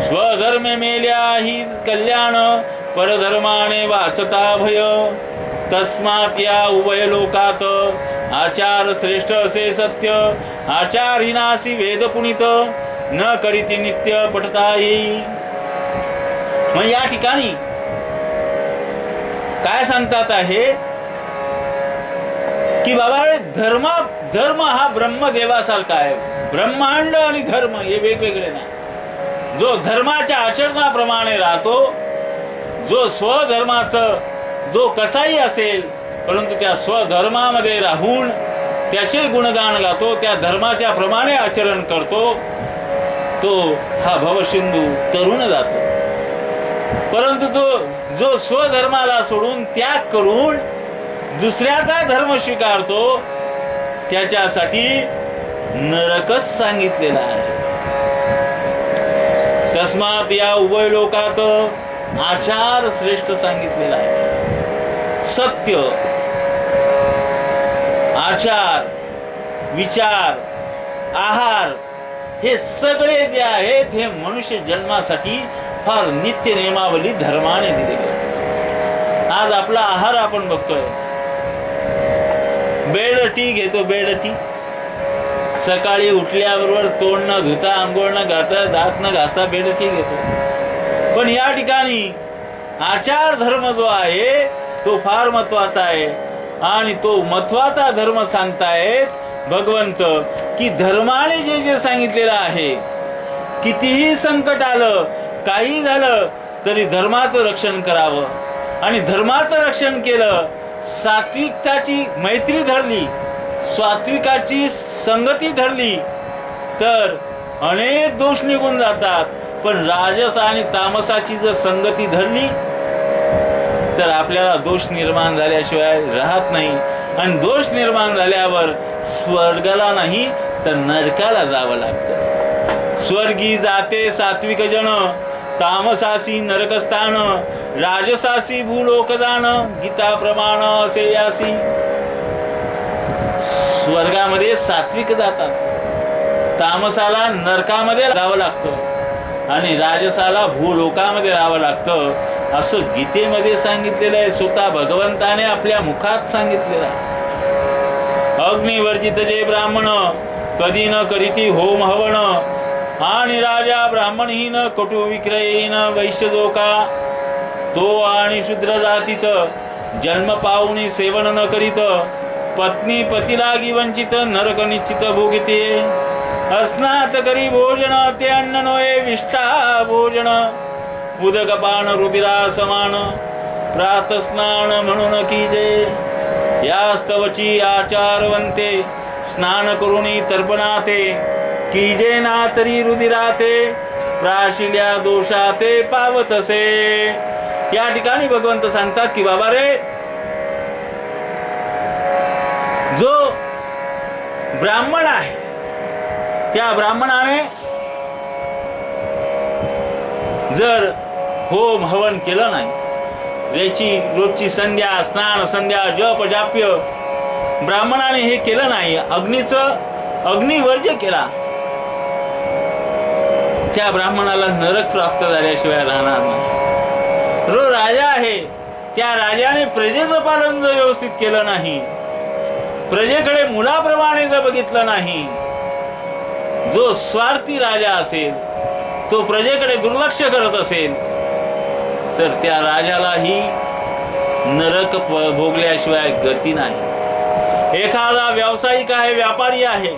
स्वधर्मे मेल्या ही कल्याण, परधर्माने वासता भय. तस्मात या उभय लोकात आचार श्रेष्ठ असे सत्य, आचारहीनासी वेद पुनित, न करीती नित्य पठता येई. मग या ठिकाणी काय सांगतात आहे की बाबा धर्म हा ब्रह्मदेवासारखा आहे. ब्रह्मांड आणि धर्म हे वेगवेगळे नाही. जो धर्माच्या आचरणाप्रमाणे राहतो, जो स्वधर्माचं जो कसाही असेल परंतु त्या स्वधर्मामध्ये राहून त्याचे गुणगान गातो, त्या धर्माच्या प्रमाणे आचरण करतो, तो हा भवसिंधू तरुण जातो. परंतु तो जो स्वधर्माला सोडून त्याग करून दुसऱ्याचा धर्म स्वीकारतो, त्याच्यासाठी नरकच सांगितलेला आहे. तस्मात या उभय लोकात आचार श्रेष्ठ सांगितलेला आहे. सत्य, आचार, विचार, आहार हे सगळे जे आहेत हे मनुष्य जन्मासाठी फार नित्य नियमावली धर्माने दिलेली. आज आपला आहार आपण बघतोय, बेड टी घेतो. बेड टी सकाळी उठल्याबरोबर तोंड न धुता, आंघोळ न घालता, दात न घासता बेड टी घेतो. पण या ठिकाणी आचार धर्म जो आहे तो फार महत्वाचा आहे. आणि तो महत्वाचा धर्म सांगतायत भगवंत की धर्माने जे जे सांगितलेलं आहे, कितीही संकट आलं, काही झालं तरी धर्माचं रक्षण करावं. आणि धर्माचं रक्षण केलं, सात्विकताची मैत्री धरली, सात्विकाची संगती धरली तर अनेक दोष निघून जातात. पण राजस आणि तामसाची जर संगती धरली तर आपल्याला दोष निर्माण झाल्याशिवाय राहत नाही. आणि दोष निर्माण झाल्यावर स्वर्गाला नाही तर नरकाला जावं लागतं. स्वर्गी जाते सात्विक जन, तामसासी नरकस्थान, राजसासी भूलोक जाण, गीता प्रमाण असे यासी. स्वर्गामध्ये सात्विक जातात, तामसाला नरकामध्ये जावं लागतं आणि राजसाला भूलोकामध्ये राहावं लागतं, असं गीतेमध्ये सांगितलेलं आहे. स्वतः भगवंताने आपल्या मुखात सांगितलेलं आहे. अग्निवर्जित जे ब्राह्मण कधी न करीती होम हवन, आणि राजा ब्राह्मणहीन कटु विक्रयीन वैश्य जो का, तो आणि शूद्र जातीत जन्म पाहुणी सेवन न करीत, पत्नी पतीलागी वंचित नरक निश्चित भोगिते. अस्नात करी भोजन ते अन्न नोये विष्ठा भोजन, उदकपान रुधिरा समान, प्रातस्नान म्हणून कीजे. या स्तवची आचारवंते स्नान करुणी तर्पणाते, कीजे ना तरी रुधिराते, प्राशिल्या दोषाते पावतसे. या ठिकाणी भगवंत सांगतात की बाबा रे, जो ब्राह्मण आहे त्या ब्राह्मणाने जर होम हवन केलं नाही, त्याची रोजची संध्या स्नान संध्या जप जाप्य ब्राह्मणाने हे केलं नाही, अग्निवर्ज्य केला, त्या ब्राह्मणाला नरक प्राप्त झाल्याशिवाय राहणार नाही. जो राजा आहे त्या राजाने प्रजेचं पालन जर व्यवस्थित केलं नाही, प्रजेकडे मुलाप्रमाणे जर बघितलं नाही, जो स्वार्थी राजा असेल, तो प्रजेकडे दुर्लक्ष करत असेल, तर त्या राजालाही नरक भोगल्याशिवाय गती नाही. एखादा व्यावसायिक आहे, व्यापारी आहे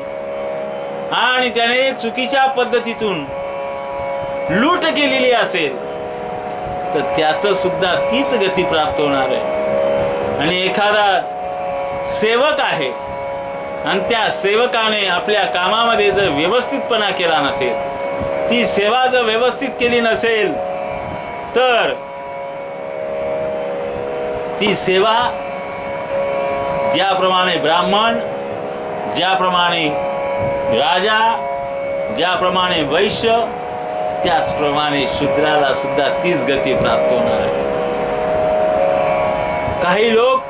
आणि त्याने चुकीच्या पद्धतीतून लूट केलेली असेल तर त्याचं सुद्धा तीच गती प्राप्त होणार आहे. आणि एखादा सेवक आहे आणि त्या सेवकाने आपल्या कामामध्ये जर व्यवस्थितपणा केला नसेल, ती सेवा जर व्यवस्थित केली नसेल, तर ती सेवा ज्याप्रमाणे ब्राह्मण, ज्याप्रमाणे राजा, ज्याप्रमाणे वैश्य, त्याचप्रमाणे शूद्राला सुद्धा तीच गती प्राप्त होणार आहे. काही लोक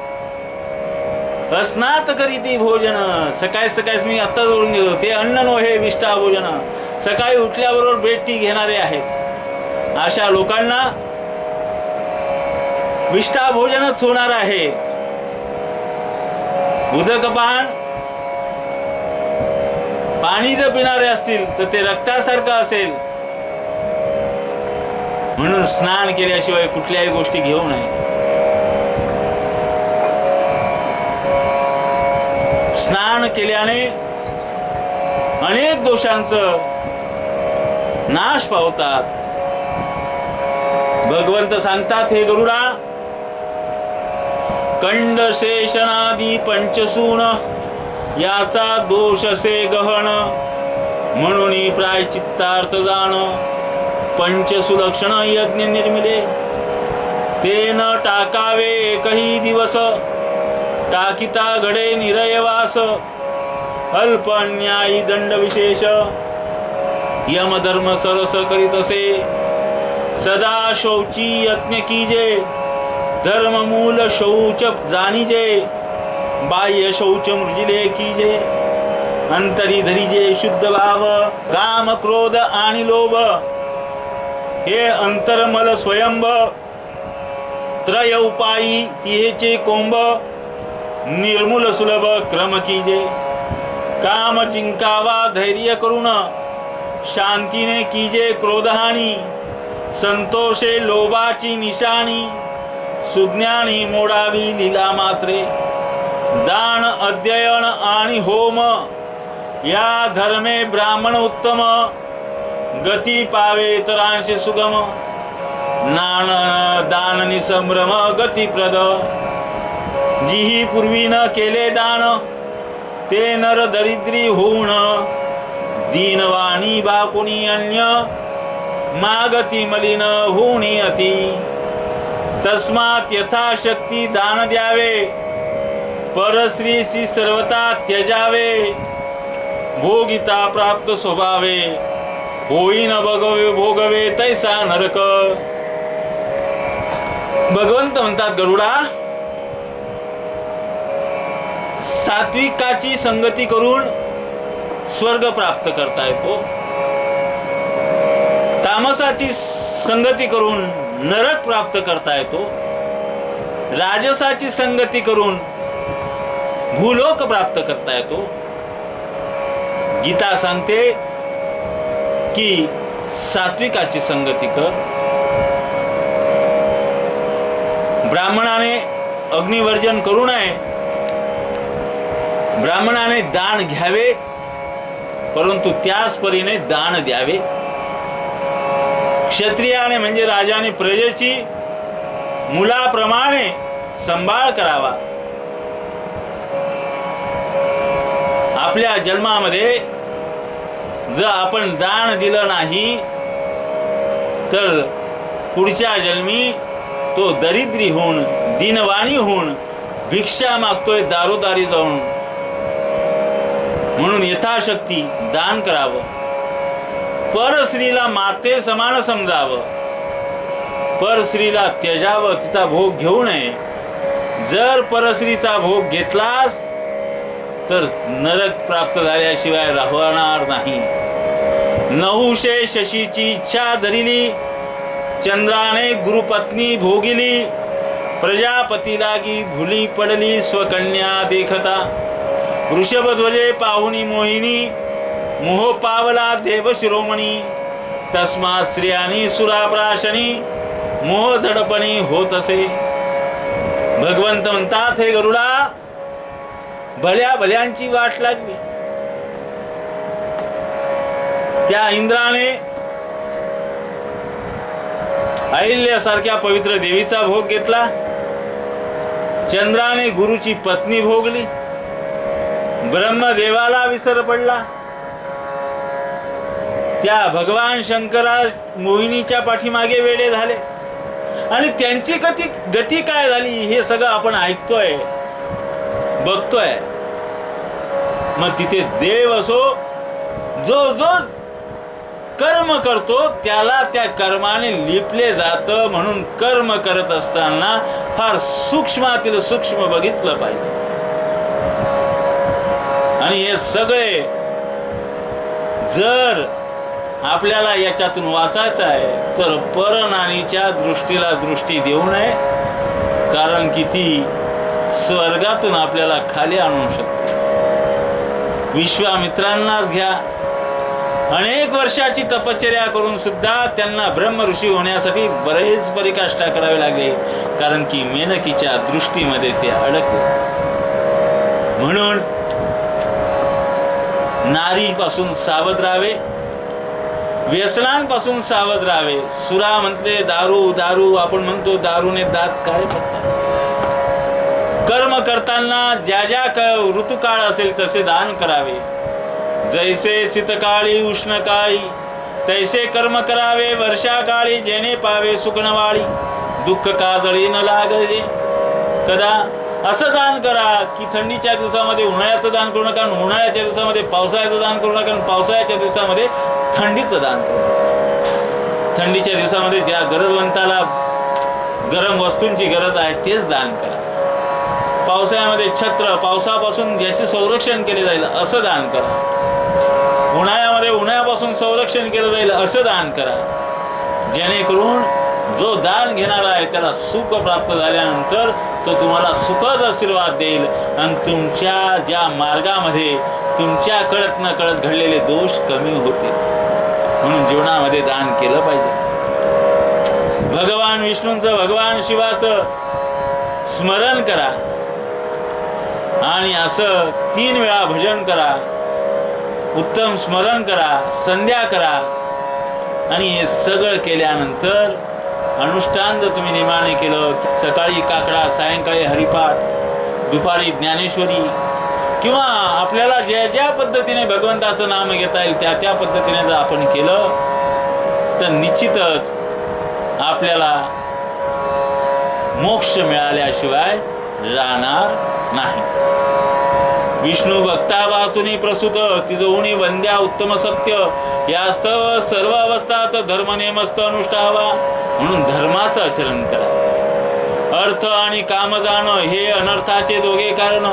अस्नात करीती भोजन, सकाळी सकाळी मी आत्ता जोडून गेलो, ते अन्न नो हे विष्ठा भोजन, सकाळी उठल्याबरोबर ब्रेड टी घेणारे आहेत. अशा लोकांना विष्ठा भोजनच होणार आहे. उदकपान, पाणी जर पिणारे असतील तर ते रक्तासारखं असेल, म्हणून स्नान केल्याशिवाय कुठल्याही गोष्टी घेऊ नये. स्नान केल्याने अनेक दोषांचं नाश पावतात. भगवंत सांगतात, हे गरुडा, कंड शेषणादी पंचसून याचा दोष असे गहन, म्हणून प्रायचित्तार्थ जाण. पंचसुलक्षण यज्ञ निर्मिले, ते न टाकावे एकही दिवस. टाकिता घडे निरयवास, अल्प अन्यायी दंड विशेष. यमधर्म सरस करीत असे, सदा शौची यज्ञ कीजे. धर्म मूल शौच जाणीजे, बाह्य शौच मृजिले कीजे. अंतरी धरीजे शुद्ध भाव, काम क्रोध आणि लोभ हे अंतरमल स्वयंभ. त्रय उपायी तिहेचे कोंब, निर्मूल सुलभ क्रम कीजे. काम चिंकावा धैर्य करून, शांतीने कीजे क्रोधहानी. संतोषे लोभाची निशाणी, सुज्ञानी मोडावी लीला मात्रे. दान अध्ययन आणि होम, या धर्मे ब्राह्मण उत्तम. गती पावे तरांशी सुगम, दान निसंभ्रम गतिप्रद. जिही पूर्वी न केले दान, ते नर दरिद्री होऊन. दीनवाणी बा कोणी अन्य, मागती मलिन होणी अति. तस्मात यथाशक्ती दान द्यावे, परश्रीसी सर्वता त्यजावे. भोगिता प्राप्त स्वभावे, होईन भोगवे भोगवे तैसा नरक. भगवंत म्हणतात गरुडा, सात्विकाची संगती करून स्वर्ग प्राप्त करता येतो. तामसाची संगती करून नरक प्राप्त करता येतो. राजसाची संगती करून भूलोक प्राप्त करता येतो. गीता सांगते की सात्विकाची संगती कर. ब्राह्मणाने अग्निवर्जन करू नये. ब्राह्मणाने दान घ्यावे, परंतु त्याच परीने दान द्यावे. क्षत्रियाने म्हणजे राजाने प्रजेची मुलाप्रमाणे सांभाळ करावा. आपल्या जन्मामध्ये जर आपण दान दिलं नाही तर पुढच्या जन्मी तो दरिद्री होऊन, दीनवाणी होऊन भिक्षा मागतोय दारोदारी जाऊन. म्हणून यथाशक्ती दान करावं. परस्त्रीला माते समान समजावं. परस्त्रीला त्यजावं, तिचा भोग घेऊ नये. जर परस्त्रीचा भोग घेतलास तर नरक प्राप्त झाल्याशिवाय राहणार नाही. नहुषे शशीची इच्छा धरिली, चंद्राने गुरुपत्नी भोगिली. प्रजापती लागी भुली पडली स्वकन्या देखता. वृषभध्वजे पाहुनी मोहिनी, मोह पावला देव शिरोमणी. तस्मात स्त्रियानी सुराप्राशनी, मोह झडपणी होत असे. भगवंत म्हणतात हे गरुडा, भल्या भल्यांची वाट लागली. त्या इंद्राने अहिल्यासारख्या पवित्र देवीचा भोग घेतला. चंद्राने गुरुची पत्नी भोगली. ब्रह्मदेवाला विसर पडला. त्या भगवान शंकरास मोहिनीच्या पाठीमागे वेडे झाले. आणि त्यांची गती काय झाली हे सगळं आपण ऐकतोय, बघतोय. मग तिथे देव असो, जो जो कर्म करतो त्याला त्या कर्माने लिपले जातं. म्हणून कर्म करत असताना फार सूक्ष्मातील सूक्ष्म बघितलं पाहिजे. आणि हे सगळे जर आपल्याला याच्यातून वाचायचं आहे तर परनानीच्या दृष्टीला दृष्टी देऊ नये, कारण की ती स्वर्गातून आपल्याला खाली आणू शकते. विश्वामित्रांनाच घ्या, अनेक वर्षाची तपश्चर्या करून सुद्धा त्यांना ब्रह्म ऋषी होण्यासाठी बरेच परिकाष्ठा करावी लागली, कारण की मेनकीच्या दृष्टीमध्ये ते अडकले. म्हणून नारीपासून सावध राहावे, व्यसनांपासून सावध राहावे. सुरा म्हटले दारू, दारू आपण म्हणतो दारूने दात काळे पडतात. कर्म करताना ज्या ज्या ऋतुकाळ असेल तसे दान करावे. जैसे शीतकाळी उष्णकाळी तैसे कर्म करावे. वर्षाकाळी जेणे पावे सुकणवाळी दुःख काजळी न लागले. कदा असं दान करा की थंडीच्या दिवसामध्ये उन्हाळ्याचं दान करू नका, उन्हाळ्याच्या दिवसामध्ये पावसाळ्याचं दान करू नका, पावसाळ्याच्या दिवसामध्ये थंडीचं दान करू नका. थंडीच्या दिवसामध्ये ज्या गरजवंताला गरम वस्तूंची गरज आहे तेच दान करा. पावसाळ्यामध्ये छत्र, पावसापासून ज्याचे संरक्षण केले जाईल असं दान करा. उन्हाळ्यामध्ये उन्हाळ्यापासून संरक्षण केलं जाईल असं दान करा. जेणेकरून जो दान घेणारा आहे त्याला सुख प्राप्त झाल्यानंतर तो तुम्हाला सुखद आशीर्वाद देईल आणि तुमच्या ज्या मार्गामध्ये तुमच्या कळत न कळत घडलेले दोष कमी होतील. म्हणून जीवनामध्ये दान केलं पाहिजे. भगवान विष्णूंचं, भगवान शिवाचं स्मरण करा आणि असं 3 वेळा भजन करा, उत्तम स्मरण करा, संध्या करा. आणि हे सगळं केल्यानंतर अनुष्ठान जर तुम्ही नियमाने केलं, सकाळी काकडा, सायंकाळी हरिपाठ, दुपारी ज्ञानेश्वरी किंवा आपल्याला ज्या ज्या पद्धतीने भगवंताचं नाम घेता येईल त्या त्या पद्धतीने जर आपण केलं तर निश्चितच आपल्याला मोक्ष मिळाल्याशिवाय राहणार नाही. विष्णू भक्ता वाचुनी प्रसूत तिजोनी वंद्या उत्तम सत्य यास्तव सर्व अवस्थात धर्म नेमस्त अनुष्ठावा. म्हणून धर्माचं आचरण करा. अर्थ आणि काम जाणं हे अनर्थाचे दोघे कारण.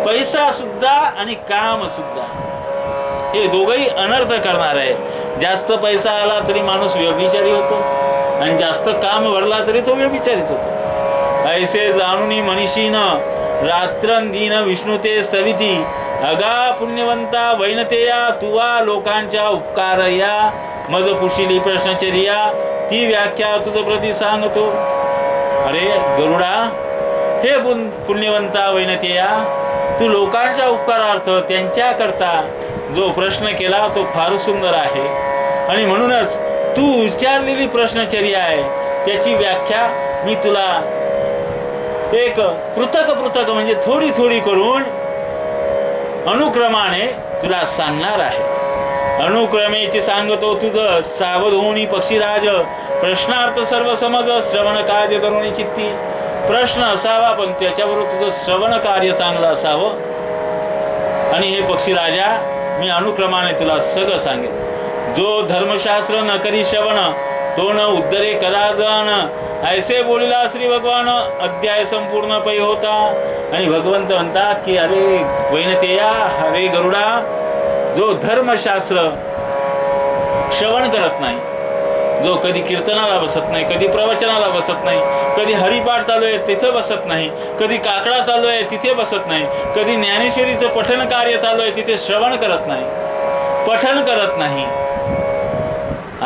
पैसा सुद्धा आणि काम सुद्धा हे दोघंही अनर्थ करणार आहे. जास्त पैसा आला तरी माणूस व्यभिचारी होतो आणि जास्त काम भरला तरी तो व्यभिचारीच होतो. ऐसे जाणून मनीषीन रात्रंदीन विष्णू ते स्तविती अगा पुण्यवंता वैनतेया तुवा लोकांच्या उपकार या मज पुशिली प्रश्नचर्या ती व्याख्या तुझ प्रती सांगतो. अरे गरुडा, हे पुण्यवंता वैनतेया, तू लोकांच्या उपकारार्थ त्यांच्याकरता जो प्रश्न केला तो फार सुंदर आहे आणि म्हणूनच तू विचारलेली प्रश्नचर्या आहे त्याची व्याख्या मी तुला एक पृथक पृथक म्हणजे थोडी थोडी करून अनुक्रमाने तुला सांगणार आहे. अनुक्रमेची सांगतो तुझं सावध होणी पक्षीराज प्रश्नार्थ सर्व समज श्रवण कार्य तरुणी चित्ती. प्रश्न असावा पण त्याच्याबरोबर तुझं श्रवण कार्य चांगलं असावं. आणि हे पक्षीराजा मी अनुक्रमाने तुला सगळं सांगेन. जो धर्मशास्त्र न करी श्रवण तो न उद्धरे कदा जण ऐसे बोलिला श्री भगवान. अध्याय संपूर्ण पै होता. आणि भगवंत म्हणतात की अरे वैनतेया, अरे गरुडा, जो धर्मशास्त्र श्रवण करत नाही, जो कधी कीर्तनाला बसत नाही, कधी प्रवचनाला बसत नाही, कधी हरिपाठ चालू आहे तिथे बसत नाही, कधी काकडा चालू आहे तिथे बसत नाही, कधी ज्ञानेश्वरीचं पठण कार्य चालू आहे तिथे श्रवण करत नाही, पठण करत नाही,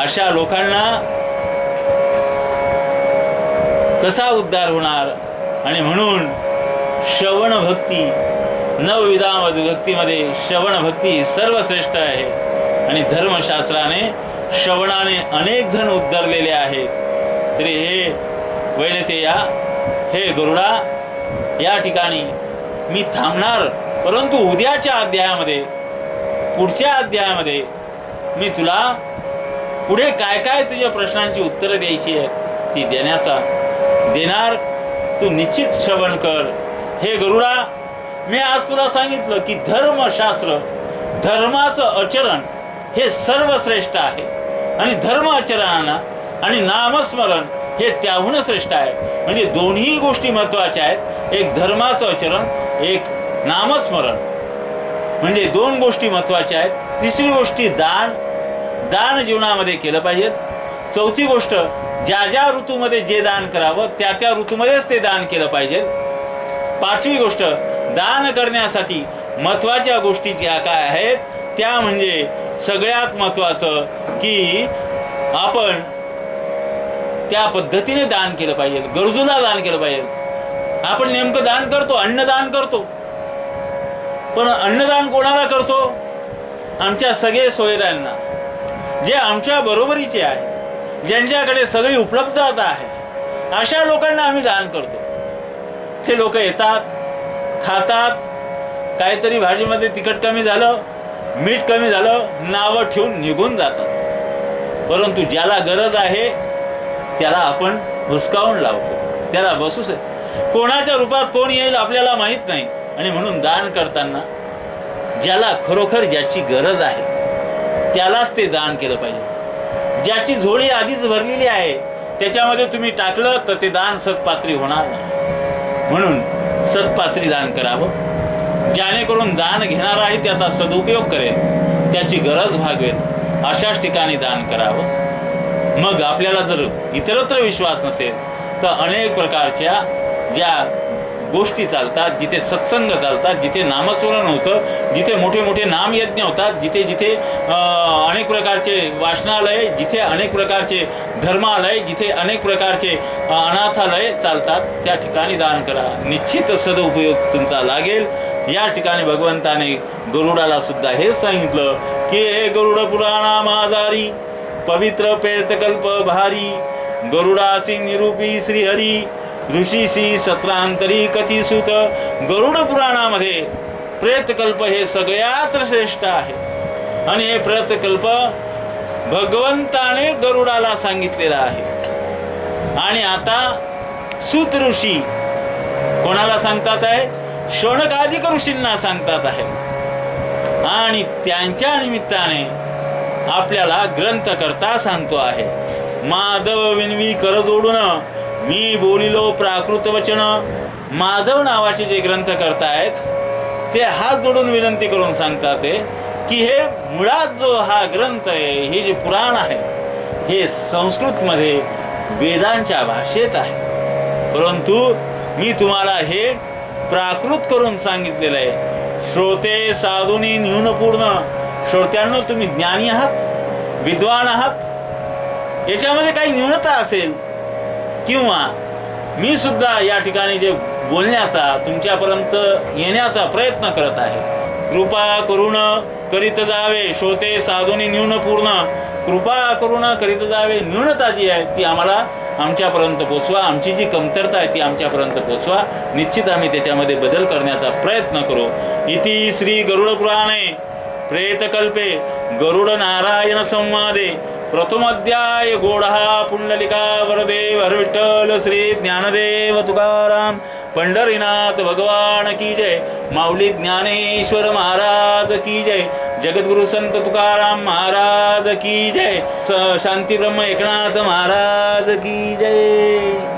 अशा लोकांना कसा उद्धार होणार. आणि म्हणून श्रवण भक्ती नवविधा भक्तीमध्ये श्रवण भक्ती सर्वश्रेष्ठ आहे. आणि धर्मशास्त्राने श्रवणाने अनेक जण उद्धारलेले आहेत. तरी हे वैनतेया, हे गरुडा, या ठिकाणी मी थांबणार. परंतु उद्याच्या अध्यायामध्ये, पुढच्या अध्यायामध्ये मी तुला पुढे काय काय तुझ्या प्रश्नांची उत्तरं द्यायची आहेत ती देणार. तू निश्चित श्रवण कर. हे गरुडा, मी आज तुला सांगितलं की धर्मशास्त्र, धर्माचं आचरण हे सर्वश्रेष्ठ आहे. आणि धर्म आचरणानं आणि नामस्मरण हे त्याहून श्रेष्ठ आहे. म्हणजे दोन्ही गोष्टी महत्त्वाच्या आहेत. एक धर्माचं आचरण, एक नामस्मरण, म्हणजे 2 गोष्टी महत्त्वाच्या आहेत. तिसरी गोष्टी दान जीवनामध्ये केलं पाहिजे. चौथी गोष्ट, ज्या ज्या ऋतूमध्ये जे दान करावं त्या त्या ऋतूमध्येच ते दान केलं पाहिजे. 5वी गोष्ट, दान करण्यासाठी महत्त्वाच्या गोष्टी ज्या काय आहेत त्या म्हणजे सगळ्यात महत्त्वाचं की आपण त्या पद्धतीने दान केलं पाहिजे. गरजूला दान केलं पाहिजे. आपण नेमकं दान करतो, अन्नदान करतो, पण अन्नदान कोणाला करतो? आमच्या सगळे सोयऱ्यांना, जे आमच्या बरोबरीचे आहे, ज्यांच्याकडे सगळी उपलब्धता आहे, अशा लोकांना आम्ही दान करतो. ते लोक येतात, खातात, काहीतरी भाजीमध्ये तिखट कमी झालं, मीठ कमी झालं, नावं ठेवून निघून जातात. परंतु ज्याला गरज आहे त्याला आपण हुसकावून लावतो, त्याला बसूच. कोणाच्या रूपात कोण येईल आपल्याला माहीत नाही. आणि म्हणून दान करताना ज्याला खरोखर ज्याची गरज आहे त्यालाच ते दान केलं पाहिजे. ज्याची झोळी आधीच भरलेली आहे त्याच्यामध्ये तुम्ही टाकलं तर ते दान सत्पात्री होणार नाही. म्हणून सत्पात्री दान करावं, जेणेकरून दान घेणारा आहे त्याचा सदुपयोग करेल, त्याची गरज भागवेल, अशाच ठिकाणी दान करावं. मग आपल्याला जर इतरत्र विश्वास नसेल तर अनेक प्रकारच्या ज्या गोष्टी चालतात, जिथे सत्संग चालतात, जिथे नामस्मरण होतं, जिथे मोठे मोठे नामयज्ञ होतात, जिथे जिथे अनेक प्रकारचे वाचनालय, जिथे अनेक प्रकारचे धर्मालय, जिथे अनेक प्रकारचे अनाथालय चालतात, त्या ठिकाणी दान करा. निश्चित सदुपयोग तुमचा लागेल. या ठिकाणी भगवंताने गरुडाला सुद्धा हेच सांगितलं की हे गरुड पुराणा माझारी, पवित्र पेळतकल्प भारी, गरुडासी निरूपी श्रीहरी, ऋषीशी सत्रांतरी कथी सुत. गरुड पुराणामध्ये प्रेतकल्प हे सगळ्यात श्रेष्ठ आहे. आणि हे प्रेतकल्प भगवंताने गरुडाला सांगितलेला आहे. आणि आता सूत ऋषी कोणाला सांगतात आहे? शौनकादिक ऋषींना सांगतात आहे. आणि त्यांच्या निमित्ताने आपल्याला ग्रंथकर्ता सांगतो आहे, माधव विनवी कर जोडून मी बोलिलो प्राकृत वचन. माधव नावाचे जे ग्रंथकर्ता आहेत ते हात जोडून विनंती करून सांगतात की हे मुळात जो हा ग्रंथ आहे, हे जे पुराण आहे, हे संस्कृतमध्ये वेदांच्या भाषेत आहे. परंतु मी तुम्हाला हे प्राकृत करून सांगितलेलं आहे. श्रोते साधुनी न्यूनपूर्ण. श्रोत्यांनो, तुम्ही ज्ञानी आहात, विद्वान आहात, याच्यामध्ये काही न्यूनता असेल किंवा मी सुद्धा या ठिकाणी जे बोलण्याचा, तुमच्यापर्यंत येण्याचा प्रयत्न करत आहे, कृपा करून करीत जावे. श्रोते साधुनी न्यूनपूर्ण. कृपा करून करीत जावे. न्यूनता जी आहे ती आम्हाला आमच्यापर्यंत पोचवा, आमची जी कमतरता आहे ती आमच्यापर्यंत पोचवा. निश्चित आम्ही त्याच्यामध्ये बदल करण्याचा प्रयत्न करू. इति श्री गरुड पुराणे प्रेतकल्पे गरुड नारायण संवादे प्रथमोध्याय गोढा पुंडलिका वरदेव हरविठ्ठल श्री ज्ञानदेव तुकाराम पंढरीनाथ भगवान की जय. माऊली ज्ञानेश्वर महाराज की जय. जगद्गुरु संत तुकाराम महाराज की जय. शांती ब्रह्म एकनाथ महाराज की जय.